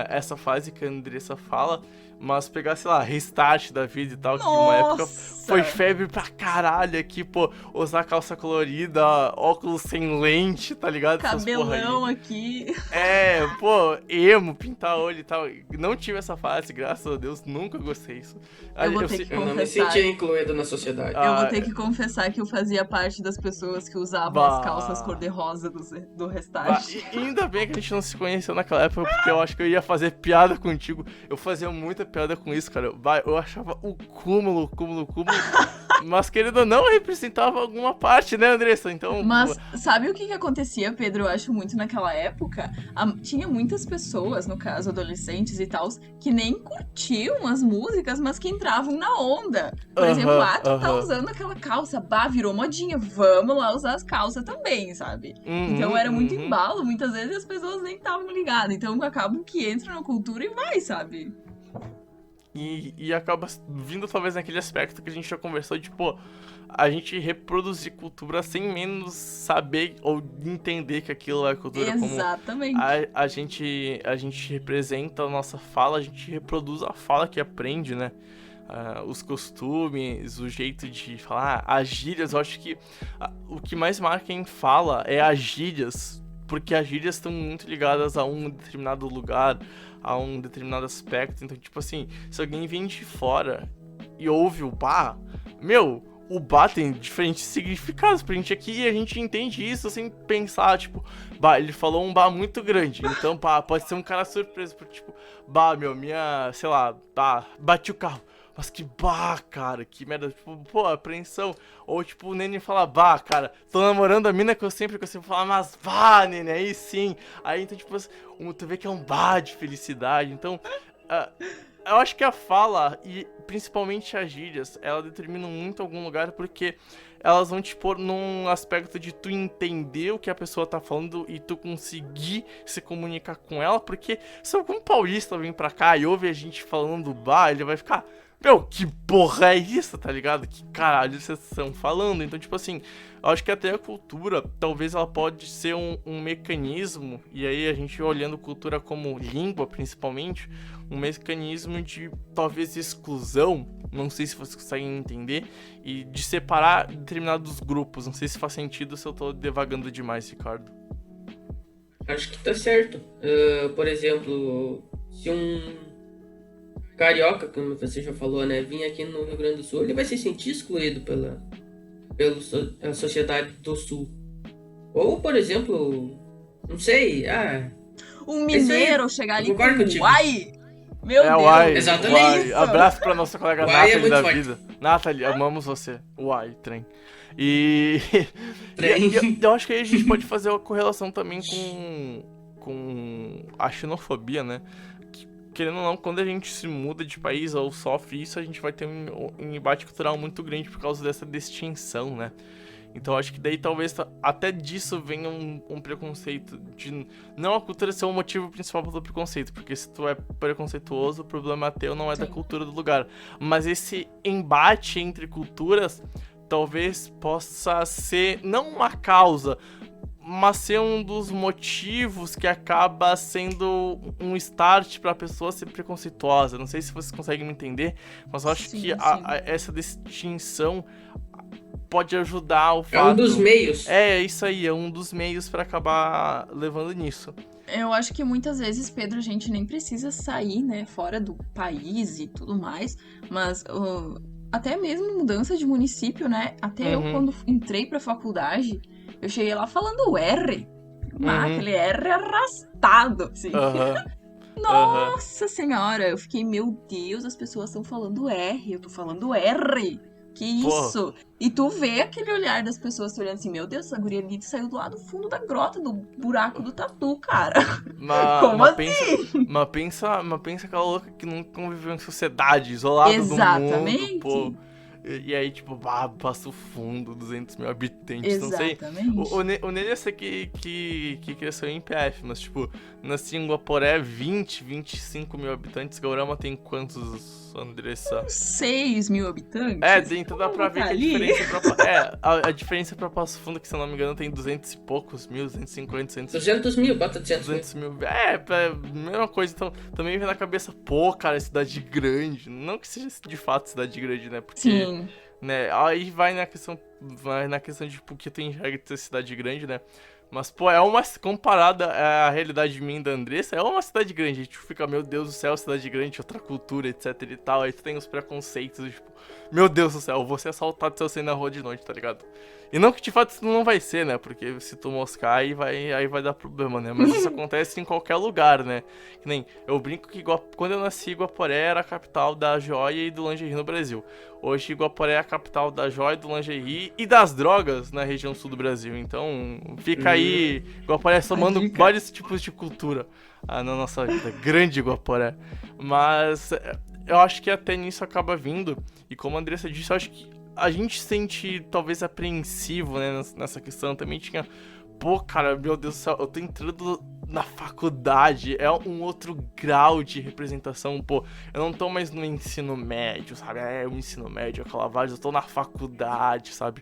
Essa fase que a Andressa fala, mas pegar, sei lá, Restart da vida e tal, que uma época foi febre pra caralho aqui, pô, usar calça colorida, óculos sem lente, tá ligado? Essas porra aí. Cabelão aqui. Pô, emo, pintar olho e tal. Não tive essa fase, graças a Deus, nunca gostei disso. Eu vou ter que Eu não me confessar. sentia incluído na sociedade. Eu vou ter que confessar que eu fazia parte das pessoas que usavam as calças cor-de-rosa do Restart. E ainda bem que a gente não se conheceu naquela época, porque eu acho que eu ia fazer piada contigo. Eu fazia muita piada com isso, cara. Eu achava o cúmulo. Mas, querido ou não, representava alguma parte, né, Andressa? Então... Mas sabe o que acontecia, Pedro? Eu acho muito naquela época. Tinha muitas pessoas, no caso, adolescentes e tal, que nem curtiam as músicas, mas que entravam na onda. Por exemplo, tu tá usando aquela calça, virou modinha, vamos lá usar as calças também, sabe? Então era muito embalo, muitas vezes as pessoas nem estavam ligadas. Então acabam que entram na cultura e vai, sabe? E acaba vindo talvez naquele aspecto que a gente já conversou de, pô, a gente reproduzir cultura sem menos saber ou entender que aquilo é cultura. Exatamente. Como a gente representa a nossa fala, a gente reproduz a fala que aprende, né? Os costumes, o jeito de falar, as gírias. Eu acho que o que mais marca em fala é as gírias, porque as gírias estão muito ligadas a um determinado lugar, a um determinado aspecto. Então, tipo assim, se alguém vem de fora e ouve o bar, o bar tem diferentes significados pra gente aqui e a gente entende isso sem pensar, tipo, ele falou um bar muito grande, então, pode ser um cara surpreso, porque, tipo, sei lá, bati o carro. Mas que cara, que merda, tipo, pô, apreensão. Ou tipo, o Nene fala, cara, tô namorando a mina que eu sempre falo, mas Nene, aí sim. Aí então, tipo, tu vê que é um de felicidade. Então, eu acho que a fala, e principalmente as gírias, ela determinam muito algum lugar, porque elas vão te pôr num aspecto de tu entender o que a pessoa tá falando e tu conseguir se comunicar com ela, porque se algum paulista vem pra cá e ouve a gente falando ele vai ficar... que porra é isso, tá ligado? Que caralho vocês estão falando? Então, tipo assim, eu acho que até a cultura, talvez ela pode ser um mecanismo, e aí a gente olhando cultura como língua, principalmente, um mecanismo de, talvez, exclusão, não sei se vocês conseguem entender, e de separar determinados grupos. Não sei se faz sentido, se eu tô devagando demais, Ricardo. Acho que tá certo. Por exemplo, se um carioca, como você já falou, né, vir aqui no Rio Grande do Sul, ele vai se sentir excluído pela sociedade do Sul. Ou, por exemplo, não sei, um mineiro chegar ali com uai! Meu Deus! Uai, exatamente. Uai. Abraço pra nossa colega Uai Nathalie da forte. vida. Nathalie, amamos você. Uai, trem. E Trem. eu acho que aí a gente pode fazer uma correlação também com a xenofobia, né? Querendo ou não, quando a gente se muda de país ou sofre isso, a gente vai ter um embate cultural muito grande por causa dessa distinção, né? Então acho que daí talvez até disso venha um preconceito de não a cultura ser o motivo principal do preconceito, porque se tu é preconceituoso, o problema é teu, não é da cultura do lugar. Mas esse embate entre culturas talvez possa ser não uma causa, mas ser um dos motivos que acaba sendo um start pra pessoa ser preconceituosa. Não sei se vocês conseguem me entender, mas eu acho que essa distinção pode ajudar o fato... É um dos meios. É isso aí, é um dos meios pra acabar levando nisso. Eu acho que muitas vezes, Pedro, a gente nem precisa sair, né, fora do país e tudo mais, mas até mesmo mudança de município, né? Até eu, quando entrei pra faculdade, eu cheguei lá falando R. aquele R arrastado, assim. Aham. Nossa senhora, eu fiquei, meu Deus, as pessoas estão falando R, eu tô falando R. Que Pô, isso? E tu vê aquele olhar das pessoas te olhando assim, meu Deus, essa guria ali saiu do lado do fundo da grota, do buraco do tatu, cara. mas, Como mas assim? pensa, mas pensa aquela louca que nunca conviveu em sociedade, isolada do mundo, pô. Exatamente. E aí, tipo, Passo Fundo, 200 mil habitantes, não sei. O, Exatamente. o, Ne- o Nele eu sei que cresceu em PF, mas, tipo, nasci em Guaporé, 25 mil habitantes. Gaurama tem quantos, Andressa? 6 mil É, habitantes? então dá Vamos pra ver botar que a ali. diferença pra... a diferença pra Passo Fundo, que se eu não me engano, tem 200 e poucos mil, 250, 200 mil, bota 200 mil. 200 mil. Mesma coisa. Então, também vem na cabeça, pô, cara, cidade grande. Não que seja de fato cidade grande, né? Porque, Sim. né, aí vai na questão de por que tem regra de ser cidade grande, né? Mas, pô, comparada à realidade minha e da Andressa, é uma cidade grande. A gente fica, meu Deus do céu, cidade grande, outra cultura, etc e tal. Aí tu tem os preconceitos, tipo, meu Deus do céu, eu vou ser assaltado se eu sair na rua de noite, tá ligado? E não que de fato isso não vai ser, né? Porque se tu moscar, aí vai dar problema, né? Mas isso acontece em qualquer lugar, né? Que nem, eu brinco que quando eu nasci, Guaporé era a capital da joia e do lingerie no Brasil. Hoje, Guaporé é a capital da joia, do lingerie e das drogas na região sul do Brasil. Então, fica aí, Guaporé somando dica. vários tipos de cultura na nossa vida. Grande Guaporé. Mas eu acho que até nisso acaba vindo. E como a Andressa disse, eu acho que a gente se sente talvez apreensivo, né, nessa questão. Também tinha, pô, cara, meu Deus do céu, eu tô entrando na faculdade, é um outro grau de representação, pô, eu não tô mais no ensino médio, sabe, o ensino médio, aquela vários, eu tô na faculdade, sabe,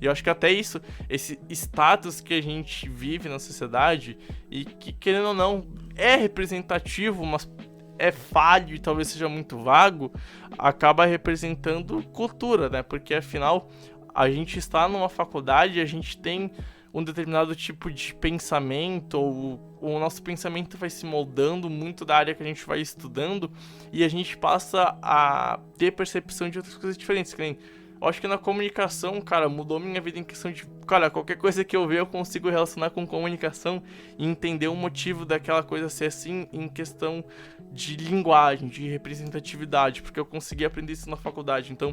e eu acho que até isso, esse status que a gente vive na sociedade, e que, querendo ou não, é representativo, mas é falho e talvez seja muito vago, acaba representando cultura, né? Porque afinal, a gente está numa faculdade, a gente tem um determinado tipo de pensamento, ou o nosso pensamento vai se moldando muito da área que a gente vai estudando, e a gente passa a ter percepção de outras coisas diferentes, que nem eu acho que na comunicação, cara, mudou minha vida em questão de... Cara, qualquer coisa que eu ver, eu consigo relacionar com comunicação e entender o motivo daquela coisa ser assim em questão de linguagem, de representatividade, porque eu consegui aprender isso na faculdade. Então,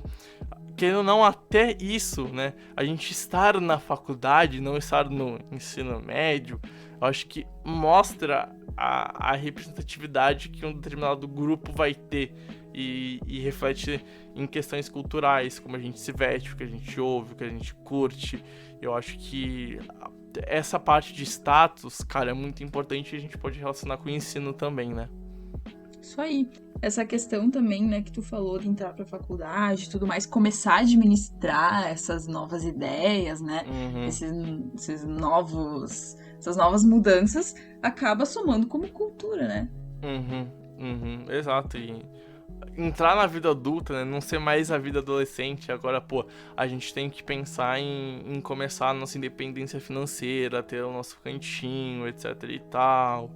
querendo ou não, até isso, né? A gente estar na faculdade, não estar no ensino médio, eu acho que mostra a representatividade que um determinado grupo vai ter e reflete em questões culturais, como a gente se veste, o que a gente ouve, o que a gente curte. Eu acho que essa parte de status, cara, é muito importante e a gente pode relacionar com o ensino também, né? Isso aí. Essa questão também, né, que tu falou de entrar pra faculdade e tudo mais, começar a administrar essas novas ideias, né, Uhum. essas novas mudanças, acaba somando como cultura, né? Exato. E entrar na vida adulta, né? Não ser mais a vida adolescente. Agora, pô, a gente tem que pensar em começar a nossa independência financeira, ter o nosso cantinho, etc e tal.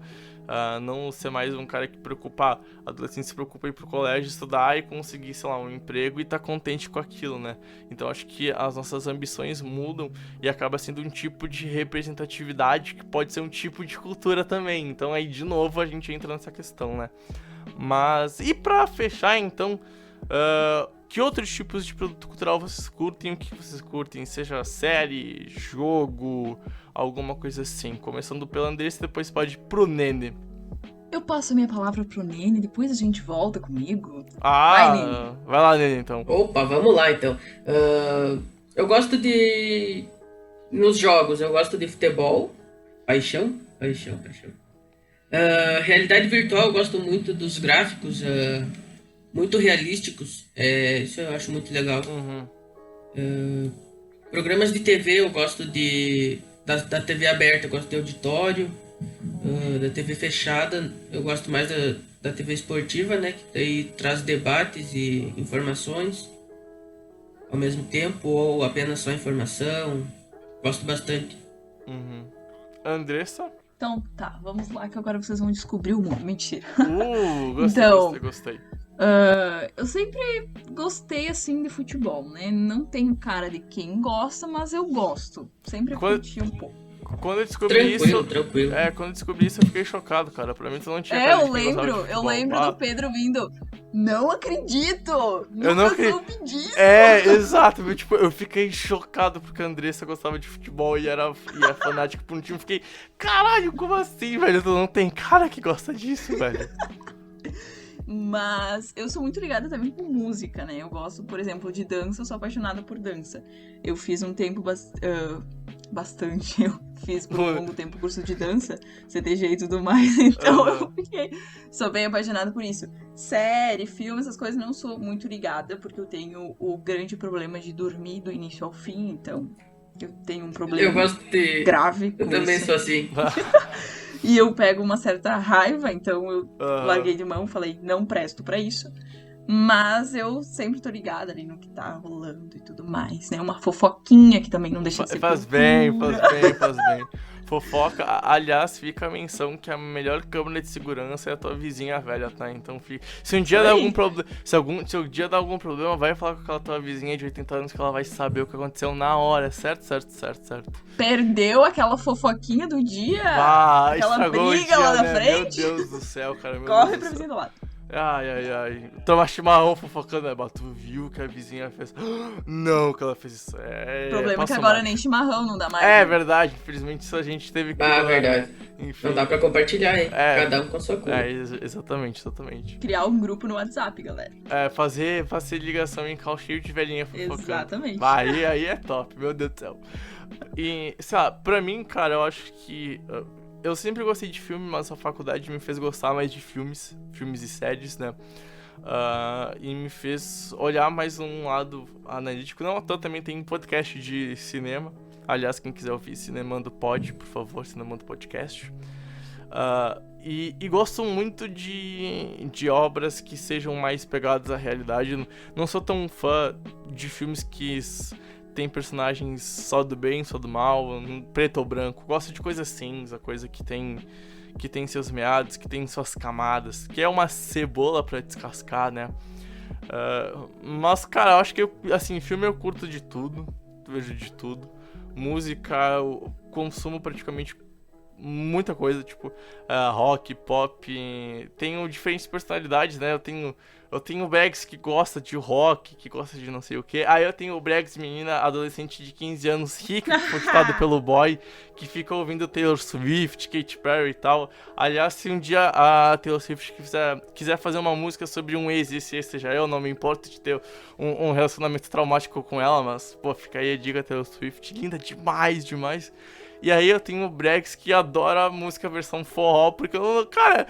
Não ser mais um cara que preocupa, adolescente se preocupa em ir pro colégio, estudar e conseguir, sei lá, um emprego e tá contente com aquilo, né? Então acho que as nossas ambições mudam e acaba sendo um tipo de representatividade que pode ser um tipo de cultura também. Então aí, de novo, a gente entra nessa questão, né? Mas, e pra fechar, então, que outros tipos de produto cultural vocês curtem? O que vocês curtem? Seja série, jogo, alguma coisa assim. Começando pelo Andressa, depois pode ir pro Nene. Eu passo a minha palavra pro Nene, depois a gente volta comigo. Vai, Nene. Vai lá, Nene, então. Opa, vamos lá então. Eu gosto de. Nos jogos, eu gosto de futebol. Paixão. Realidade virtual, eu gosto muito dos gráficos muito realísticos. Isso eu acho muito legal. Programas de TV, eu gosto da TV aberta, eu gosto de auditório. Da TV fechada, eu gosto mais da TV esportiva, né? Que daí traz debates e informações ao mesmo tempo, ou apenas só informação. Gosto bastante. Andressa? Então, tá, vamos lá que agora vocês vão descobrir o mundo. Mentira. Gostei, Então, gostei. Eu sempre gostei, assim, de futebol, né? Não tenho cara de quem gosta, mas eu gosto. Sempre curti um pouco. Quando eu descobri isso... Tranquilo. Quando eu descobri isso eu fiquei chocado, cara. Pra mim tu não tinha cara de Eu quem gostava de lembro futebol. do Pedro vindo. Não acredito! Eu Nunca não acredito. soube disso! Exato. Tipo, eu fiquei chocado porque a Andressa gostava de futebol e era fanática por um time. Fiquei, caralho, como assim, velho? Tu não tem cara que gosta disso, velho. Mas eu sou muito ligada também com música, né? Eu gosto, por exemplo, de dança, eu sou apaixonada por dança. Eu fiz um tempo bastante, eu fiz por um longo tempo curso de dança, CTG e tudo mais, então eu sou bem apaixonada por isso. Série, filme, essas coisas não sou muito ligada, porque eu tenho o grande problema de dormir do início ao fim, então eu tenho um problema grave com Eu também isso. sou assim. E eu pego uma certa raiva, então eu larguei de mão, falei, não presto pra isso. Mas eu sempre tô ligada ali no que tá rolando e tudo mais, né? Uma fofoquinha que também não deixa de ser Faz cultura. bem. Fofoca, aliás, fica a menção que a melhor câmera de segurança é a tua vizinha velha, tá? Então, se um dia der algum problema, se um dia dar algum problema, vai falar com aquela tua vizinha de 80 anos que ela vai saber o que aconteceu na hora, certo? Perdeu aquela fofoquinha do dia? Bah, aquela briga dia, lá na né? frente? Meu Deus do céu, cara. Corre pra vizinha do lado. Ai. Toma chimarrão fofocando, né? Tu viu que a vizinha fez. Não, que ela fez isso. O problema é que agora nem chimarrão não dá mais. É verdade, infelizmente isso a gente teve que. Verdade. Enfim. Não dá pra compartilhar, hein? Cada um com a sua conta. Exatamente. Criar um grupo no WhatsApp, galera. Fazer ligação em call cheio de velhinha fofocando. Exatamente. Aí é top, meu Deus do céu. E, sei lá, pra mim, cara, eu acho que. Eu sempre gostei de filme, mas a faculdade me fez gostar mais de filmes e séries, né? E me fez olhar mais um lado analítico. Não, então também tem um podcast de cinema. Aliás, quem quiser ouvir Cinemando Pod, por favor, Cinemando Podcast. E gosto muito de obras que sejam mais pegadas à realidade. Não sou tão fã de filmes que tem personagens só do bem, só do mal, preto ou branco. Gosto de coisa cinza, coisa que tem seus meados, que tem suas camadas, que é uma cebola pra descascar, né? Mas, cara, eu acho que assim, filme eu curto de tudo, vejo de tudo. Música, eu consumo praticamente muita coisa, tipo rock, pop. Tenho diferentes personalidades, né? Eu tenho o Bregs que gosta de rock, que gosta de não sei o que. Aí eu tenho o Bregs menina adolescente de 15 anos rica, conquistado pelo boy, que fica ouvindo Taylor Swift, Katy Perry e tal. Aliás, se um dia a Taylor Swift quiser fazer uma música sobre um ex, esse seja eu, não me importo de ter um relacionamento traumático com ela, mas, pô, fica aí a dica, Taylor Swift, linda demais. E aí eu tenho o Brex que adora a música versão forró, porque, cara,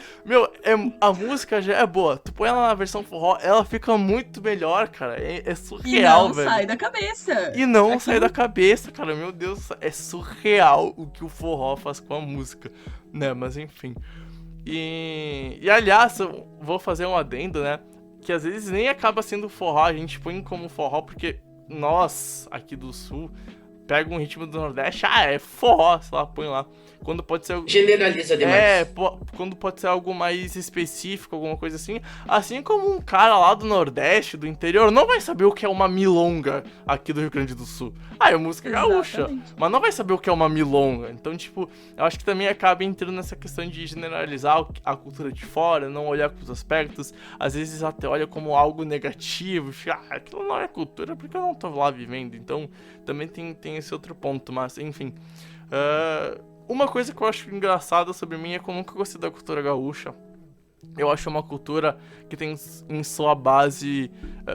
a música já é boa. Tu põe ela na versão forró, ela fica muito melhor, cara. É surreal, velho. E não sai da cabeça. E não sai da cabeça, cara. Meu Deus, é surreal o que o forró faz com a música, né? Mas enfim. E aliás, eu vou fazer um adendo, né? Que às vezes nem acaba sendo forró, a gente põe como forró porque nós, aqui do Sul, pega um ritmo do Nordeste, é forró, sei lá, põe lá. Quando pode ser... Generaliza demais. Quando pode ser algo mais específico, alguma coisa assim. Assim como um cara lá do Nordeste, do interior, não vai saber o que é uma milonga aqui do Rio Grande do Sul. É música gaúcha, mas não vai saber o que é uma milonga. Então, tipo, eu acho que também acaba entrando nessa questão de generalizar a cultura de fora, não olhar com os aspectos. Às vezes até olha como algo negativo. Aquilo não é cultura porque eu não tô lá vivendo. Então, também tem esse outro ponto, mas, enfim... Uma coisa que eu acho engraçada sobre mim é que eu nunca gostei da cultura gaúcha. Eu acho uma cultura que tem em sua base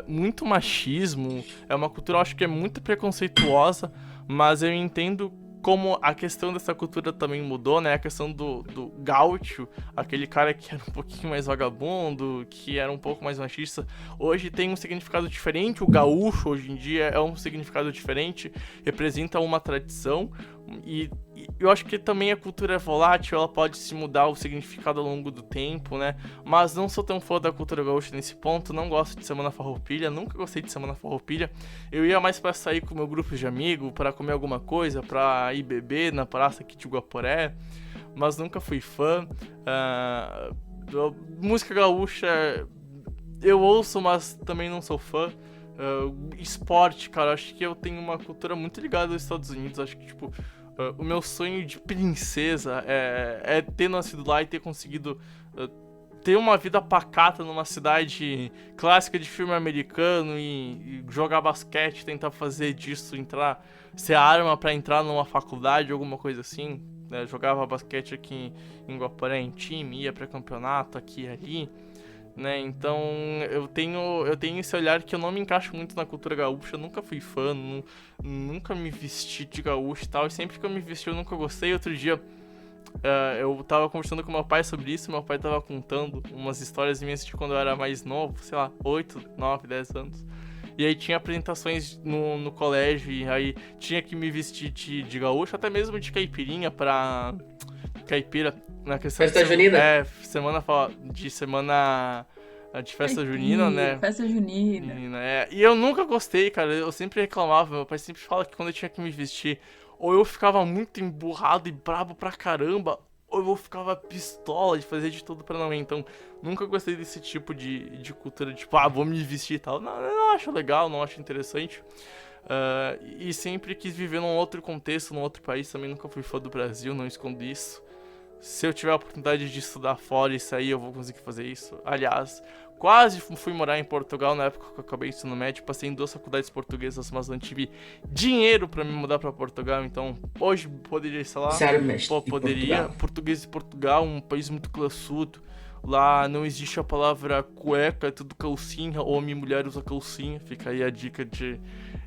muito machismo. É uma cultura, eu acho que é muito preconceituosa, mas eu entendo como a questão dessa cultura também mudou, né? A questão do gaúcho, aquele cara que era um pouquinho mais vagabundo, que era um pouco mais machista, hoje tem um significado diferente. O gaúcho, hoje em dia, é um significado diferente, representa uma tradição. E eu acho que também a cultura é volátil, ela pode se mudar o significado ao longo do tempo, né? Mas não sou tão fã da cultura gaúcha nesse ponto, não gosto de Semana Farroupilha, nunca gostei de Semana Farroupilha. Eu ia mais pra sair com meu grupo de amigos, pra comer alguma coisa, pra ir beber na praça aqui de Guaporé, mas nunca fui fã. Música gaúcha eu ouço, mas também não sou fã. Esporte, cara, acho que eu tenho uma cultura muito ligada aos Estados Unidos. Acho que, tipo, O meu sonho de princesa é ter nascido lá e ter conseguido ter uma vida pacata numa cidade clássica de filme americano e jogar basquete, tentar fazer disso, ser arma pra entrar numa faculdade, alguma coisa assim. Né? Jogava basquete aqui em Guaporé em time, ia pra campeonato aqui e ali. Né? Então eu tenho esse olhar que eu não me encaixo muito na cultura gaúcha, eu nunca fui fã, nunca me vesti de gaúcho e tal, e sempre que eu me vesti eu nunca gostei. Outro dia eu tava conversando com meu pai sobre isso, meu pai tava contando umas histórias minhas de quando eu era mais novo, sei lá, 8, 9, 10 anos. E aí tinha apresentações no colégio, e aí tinha que me vestir de gaúcho, até mesmo de caipirinha pra... Caipira, na questão Festa junina? semana de festa junina, né? Festa junina. E eu nunca gostei, cara. Eu sempre reclamava. Meu pai sempre fala que quando eu tinha que me vestir, ou eu ficava muito emburrado e brabo pra caramba, ou eu ficava pistola de fazer de tudo pra não ir. Então, nunca gostei desse tipo de cultura, tipo, vou me vestir e tal. Não, eu não acho legal, não acho interessante. E sempre quis viver num outro contexto, num outro país. Também nunca fui fã do Brasil, não escondo isso. Se eu tiver a oportunidade de estudar fora e sair, eu vou conseguir fazer isso. Aliás, quase fui morar em Portugal na época que eu acabei o ensino médio. Passei em 2 faculdades portuguesas, mas não tive dinheiro pra me mudar pra Portugal. Então, hoje poderia estar lá. Sério, mestre? Pô, poderia. Portugal. Português de Portugal, um país muito classudo. Lá não existe a palavra cueca, é tudo calcinha. Homem e mulher usa calcinha. Fica aí a dica de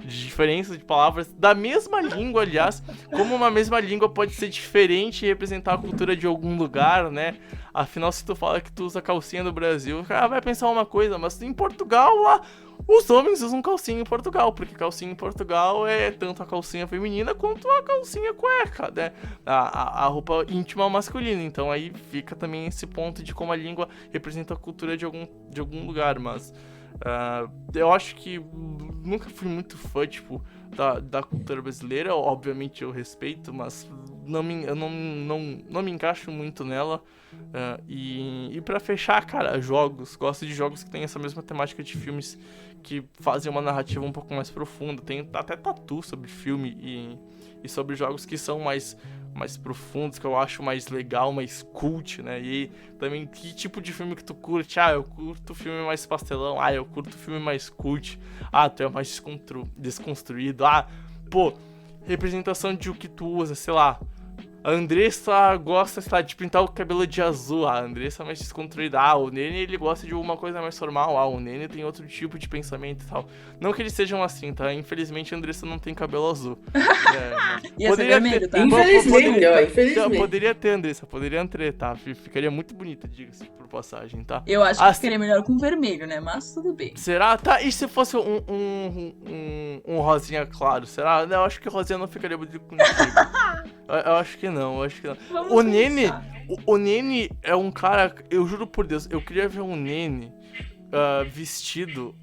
diferença de palavras da mesma língua, aliás. Como uma mesma língua pode ser diferente e representar a cultura de algum lugar, né? Afinal, se tu fala que tu usa calcinha no Brasil, o cara vai pensar uma coisa, mas em Portugal, lá, os homens usam calcinha em Portugal, porque calcinha em Portugal é tanto a calcinha feminina quanto a calcinha cueca, né? A roupa íntima masculina. Então aí fica também esse ponto de como a língua representa a cultura de algum lugar, mas... eu acho que nunca fui muito fã, tipo, da cultura brasileira. Obviamente eu respeito, mas eu não me encaixo muito nela. E pra fechar, cara, jogos. Gosto de jogos que tem essa mesma temática de filmes que fazem uma narrativa um pouco mais profunda. Tem até tatu sobre filme e sobre jogos que são mais profundos, que eu acho mais legal, mais cult, né? E também, que tipo de filme que tu curte? Eu curto filme mais pastelão. Eu curto filme mais cult. Tu é mais desconstruído. Representação de o que tu usa, sei lá. A Andressa gosta, sei lá, de pintar o cabelo de azul. A Andressa é mais descontraída. O Nene, ele gosta de uma coisa mais formal. O Nene tem outro tipo de pensamento e tal. Não que eles sejam assim, tá? Infelizmente, a Andressa não tem cabelo azul. Ia ser vermelho, tá? Infelizmente. Poderia ter, Andressa. Poderia ter, tá? Ficaria muito bonita, diga-se por passagem, tá? Eu acho que ficaria melhor com vermelho, né? Mas tudo bem. Será? Tá, e se fosse um rosinha claro? Será? Eu acho que rosinha não ficaria bonito com eu acho que não. Vamos pensar. O Nene é um cara, eu juro por Deus, eu queria ver um Nene vestido,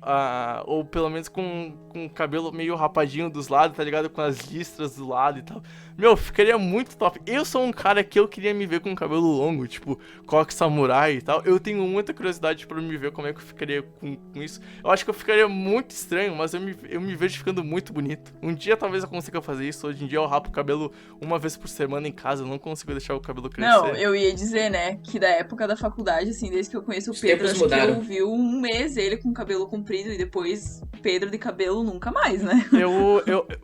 ou pelo menos com o cabelo meio rapadinho dos lados, tá ligado? Com as listras do lado e tal. Meu, ficaria muito top. Eu sou um cara que eu queria me ver com cabelo longo, tipo, coque samurai e tal. Eu tenho muita curiosidade pra me ver como é que eu ficaria com isso. Eu acho que eu ficaria muito estranho, mas eu me vejo ficando muito bonito. Um dia talvez eu consiga fazer isso. Hoje em dia eu rapo o cabelo uma vez por semana em casa, eu não consigo deixar o cabelo crescer. Não, eu ia dizer, né, que da época da faculdade, assim, desde que eu conheço o Pedro, acho que eu vi um mês ele com cabelo comprido e depois Pedro de cabelo nunca mais, né?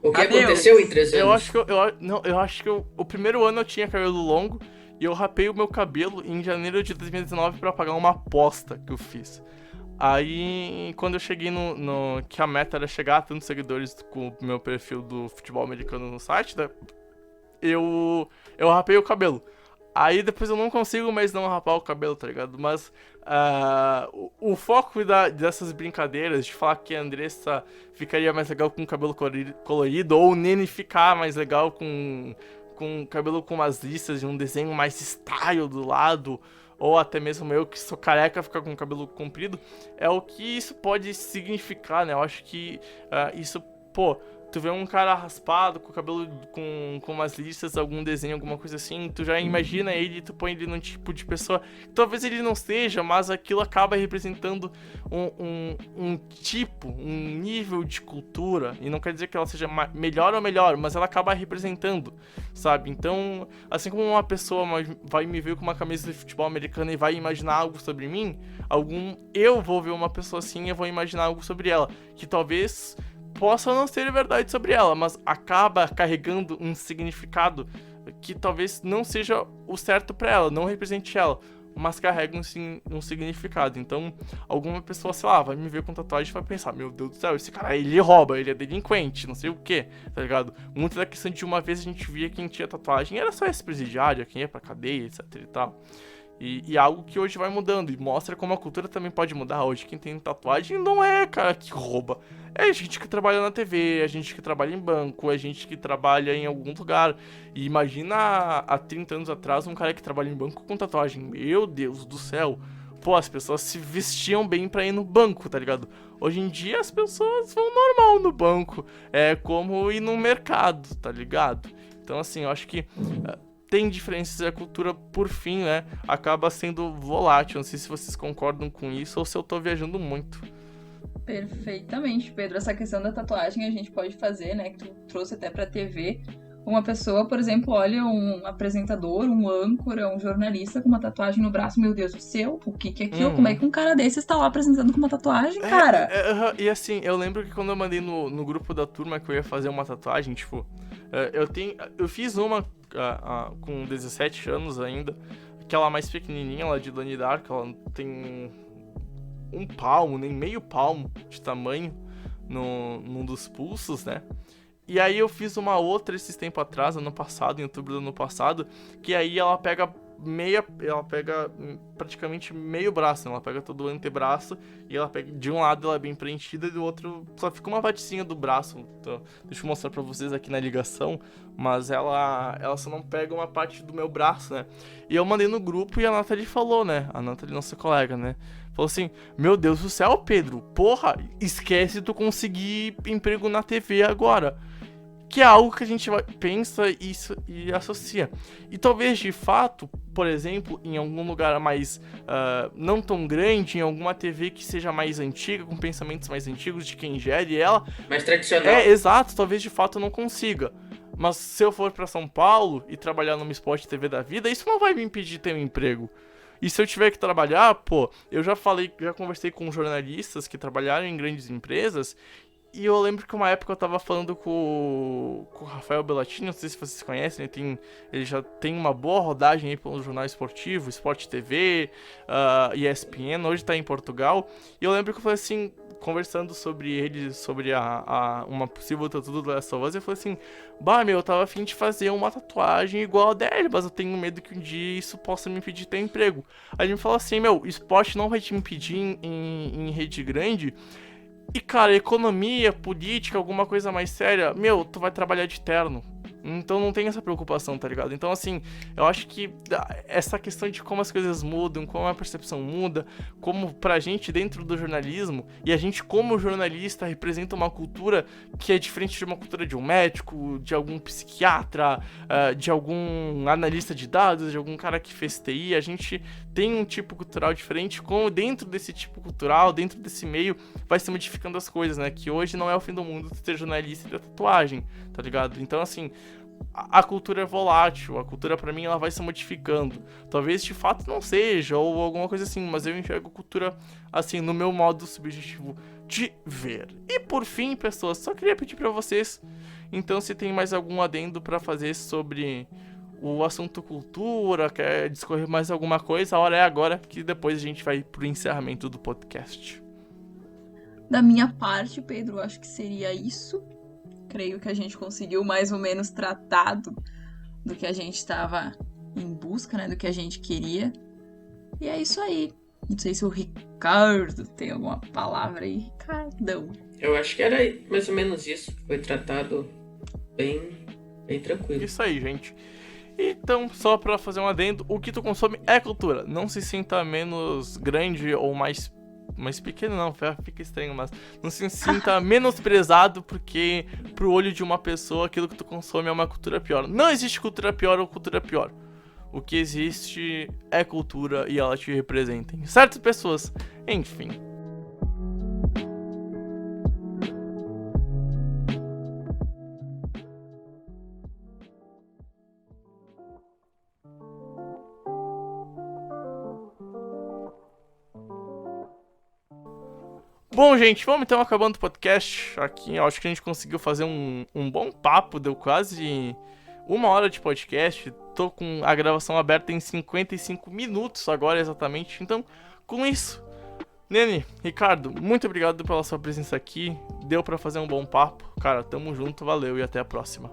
O que aconteceu em 3 anos? Eu acho que o primeiro ano eu tinha cabelo longo e eu rapei o meu cabelo em janeiro de 2019 pra pagar uma aposta que eu fiz. Aí, quando eu cheguei que a meta era chegar a tantos seguidores com o meu perfil do futebol americano no site, né, eu rapei o cabelo. Aí depois eu não consigo mais não rapar o cabelo, tá ligado? Mas o foco dessas brincadeiras, de falar que a Andressa ficaria mais legal com o cabelo colorido, ou o Nene ficar mais legal com cabelo com umas listas de um desenho mais style do lado, ou até mesmo eu que sou careca ficar com o cabelo comprido, é o que isso pode significar, né? Eu acho que isso pô, tu vê um cara raspado, com o cabelo com umas listas, algum desenho, alguma coisa assim, tu já imagina ele e tu põe ele num tipo de pessoa. Talvez ele não seja, mas aquilo acaba representando um tipo, um nível de cultura. E não quer dizer que ela seja melhor ou melhor, mas ela acaba representando, sabe? Então, assim como uma pessoa vai me ver com uma camisa de futebol americano e vai imaginar algo sobre mim, eu vou ver uma pessoa assim e vou imaginar algo sobre ela, que talvez possa não ser verdade sobre ela, mas acaba carregando um significado que talvez não seja o certo pra ela, não represente ela, mas carrega um significado. Então, alguma pessoa, sei lá, vai me ver com tatuagem e vai pensar, meu Deus do céu, esse cara, ele rouba, ele é delinquente, não sei o que, tá ligado? Muito da questão de uma vez a gente via quem tinha tatuagem era só esse presidiário, quem ia pra cadeia, etc e tal. E algo que hoje vai mudando, e mostra como a cultura também pode mudar. Hoje quem tem tatuagem não é cara que rouba, é gente que trabalha na TV, é gente que trabalha em banco, é gente que trabalha em algum lugar. E imagina há 30 anos atrás um cara que trabalha em banco com tatuagem, meu Deus do céu. Pô, as pessoas se vestiam bem pra ir no banco, tá ligado? Hoje em dia as pessoas vão normal no banco, é como ir no mercado, tá ligado? Então assim, eu acho que tem diferenças e a cultura, por fim, né, acaba sendo volátil. Não sei se vocês concordam com isso ou se eu tô viajando muito. Perfeitamente, Pedro. Essa questão da tatuagem a gente pode fazer, né, que tu trouxe até pra TV. Uma pessoa, por exemplo, olha um apresentador, um âncora, um jornalista com uma tatuagem no braço. Meu Deus do céu, o que é aquilo? Como é que um cara desse está lá apresentando com uma tatuagem, cara? E assim, eu lembro que quando eu mandei no grupo da turma que eu ia fazer uma tatuagem, tipo, eu fiz uma com 17 anos ainda, aquela mais pequenininha lá de Donnie Dark, ela tem um palmo, nem meio palmo de tamanho num dos pulsos, né? E aí eu fiz uma outra esses tempos atrás, ano passado, em outubro do ano passado, que aí ela pega praticamente meio braço, né? Ela pega todo o antebraço e ela pega, de um lado ela é bem preenchida e do outro só fica uma paticinha do braço. Então, deixa eu mostrar pra vocês aqui na ligação, mas ela só não pega uma parte do meu braço, né? E eu mandei no grupo e a Nathalie falou, né? A Nathalie, nossa colega, né? Falou assim, meu Deus do céu, Pedro, porra, esquece tu conseguir emprego na TV agora. Que é algo que a gente pensa e associa. E talvez, de fato, por exemplo, em algum lugar mais não tão grande, em alguma TV que seja mais antiga, com pensamentos mais antigos de quem gere ela... Mais tradicional. Exato, talvez de fato eu não consiga. Mas se eu for pra São Paulo e trabalhar numa Spot TV da vida, isso não vai me impedir de ter um emprego. E se eu tiver que trabalhar, pô, eu já conversei com jornalistas que trabalharam em grandes empresas. E eu lembro que uma época eu tava falando com o Rafael Bellatini, não sei se vocês conhecem, ele já tem uma boa rodagem aí pelo jornal esportivo, Sport TV, ESPN, hoje tá em Portugal. E eu lembro que eu falei assim, conversando sobre ele, sobre uma possível tatu do Last of Us, eu falei assim, eu tava a fim de fazer uma tatuagem igual a dele, mas eu tenho medo que um dia isso possa me impedir de ter emprego. Aí ele me falou assim, esporte não vai te impedir em rede grande. E, cara, economia, política, alguma coisa mais séria, tu vai trabalhar de terno. Então não tem essa preocupação, tá ligado? Então, assim, eu acho que essa questão de como as coisas mudam, como a percepção muda, como pra gente dentro do jornalismo, e a gente como jornalista representa uma cultura que é diferente de uma cultura de um médico, de algum psiquiatra, de algum analista de dados, de algum cara que fez TI, a gente tem um tipo cultural diferente, como dentro desse tipo cultural, dentro desse meio, vai se modificando as coisas, né? Que hoje não é o fim do mundo ser jornalista e ter tatuagem, tá ligado? Então, assim, a cultura é volátil, a cultura pra mim ela vai se modificando. Talvez de fato não seja, ou alguma coisa assim, mas eu enxergo a cultura assim, no meu modo subjetivo de ver. E por fim, pessoas, só queria pedir pra vocês, então, se tem mais algum adendo pra fazer sobre o assunto cultura, quer discorrer mais alguma coisa, a hora é agora, que depois a gente vai pro encerramento do podcast. Da minha parte, Pedro, acho que seria isso. Creio que a gente conseguiu mais ou menos tratado do que a gente estava em busca, né? Do que a gente queria. E é isso aí. Não sei se o Ricardo tem alguma palavra aí. Ricardão. Eu acho que era mais ou menos isso. Foi tratado bem tranquilo. Isso aí, gente. Então, só pra fazer um adendo, o que tu consome é cultura. Não se sinta menos grande ou mais mais pequeno não, fica estranho, mas não se sinta menosprezado porque pro olho de uma pessoa aquilo que tu consome é uma cultura pior. Não existe cultura pior ou cultura pior. O que existe é cultura e ela te representa em certas pessoas. Enfim. Bom, gente, vamos então acabando o podcast aqui. Eu acho que a gente conseguiu fazer um bom papo. Deu quase 1 hora de podcast. Tô com a gravação aberta em 55 minutos agora exatamente. Então, com isso, Nene, Ricardo, muito obrigado pela sua presença aqui. Deu pra fazer um bom papo. Cara, tamo junto, valeu e até a próxima.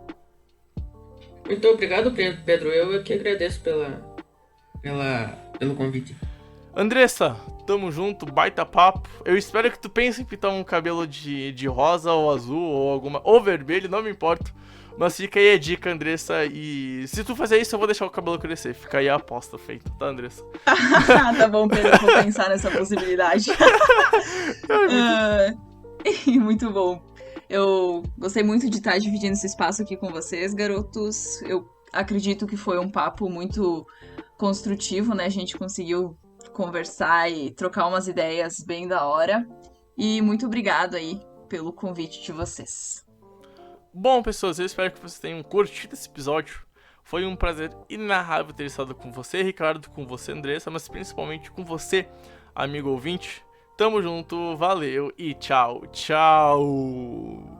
Muito obrigado, Pedro. Eu que agradeço pelo convite. Andressa, tamo junto, baita papo. Eu espero que tu pense em pintar um cabelo de rosa ou azul ou vermelho, não me importo. Mas fica aí a dica, Andressa, e se tu fazer isso eu vou deixar o cabelo crescer. Fica aí a aposta feita, tá, Andressa? Tá bom, Pedro, eu vou pensar nessa possibilidade. Muito bom. Eu gostei muito de estar dividindo esse espaço aqui com vocês, garotos. Eu acredito que foi um papo muito construtivo, né? A gente conseguiu conversar e trocar umas ideias bem da hora. E muito obrigado aí pelo convite de vocês. Bom, pessoas, eu espero que vocês tenham curtido esse episódio. Foi um prazer inenarrável ter estado com você, Ricardo, com você, Andressa, mas principalmente com você, amigo ouvinte. Tamo junto, valeu e tchau, tchau!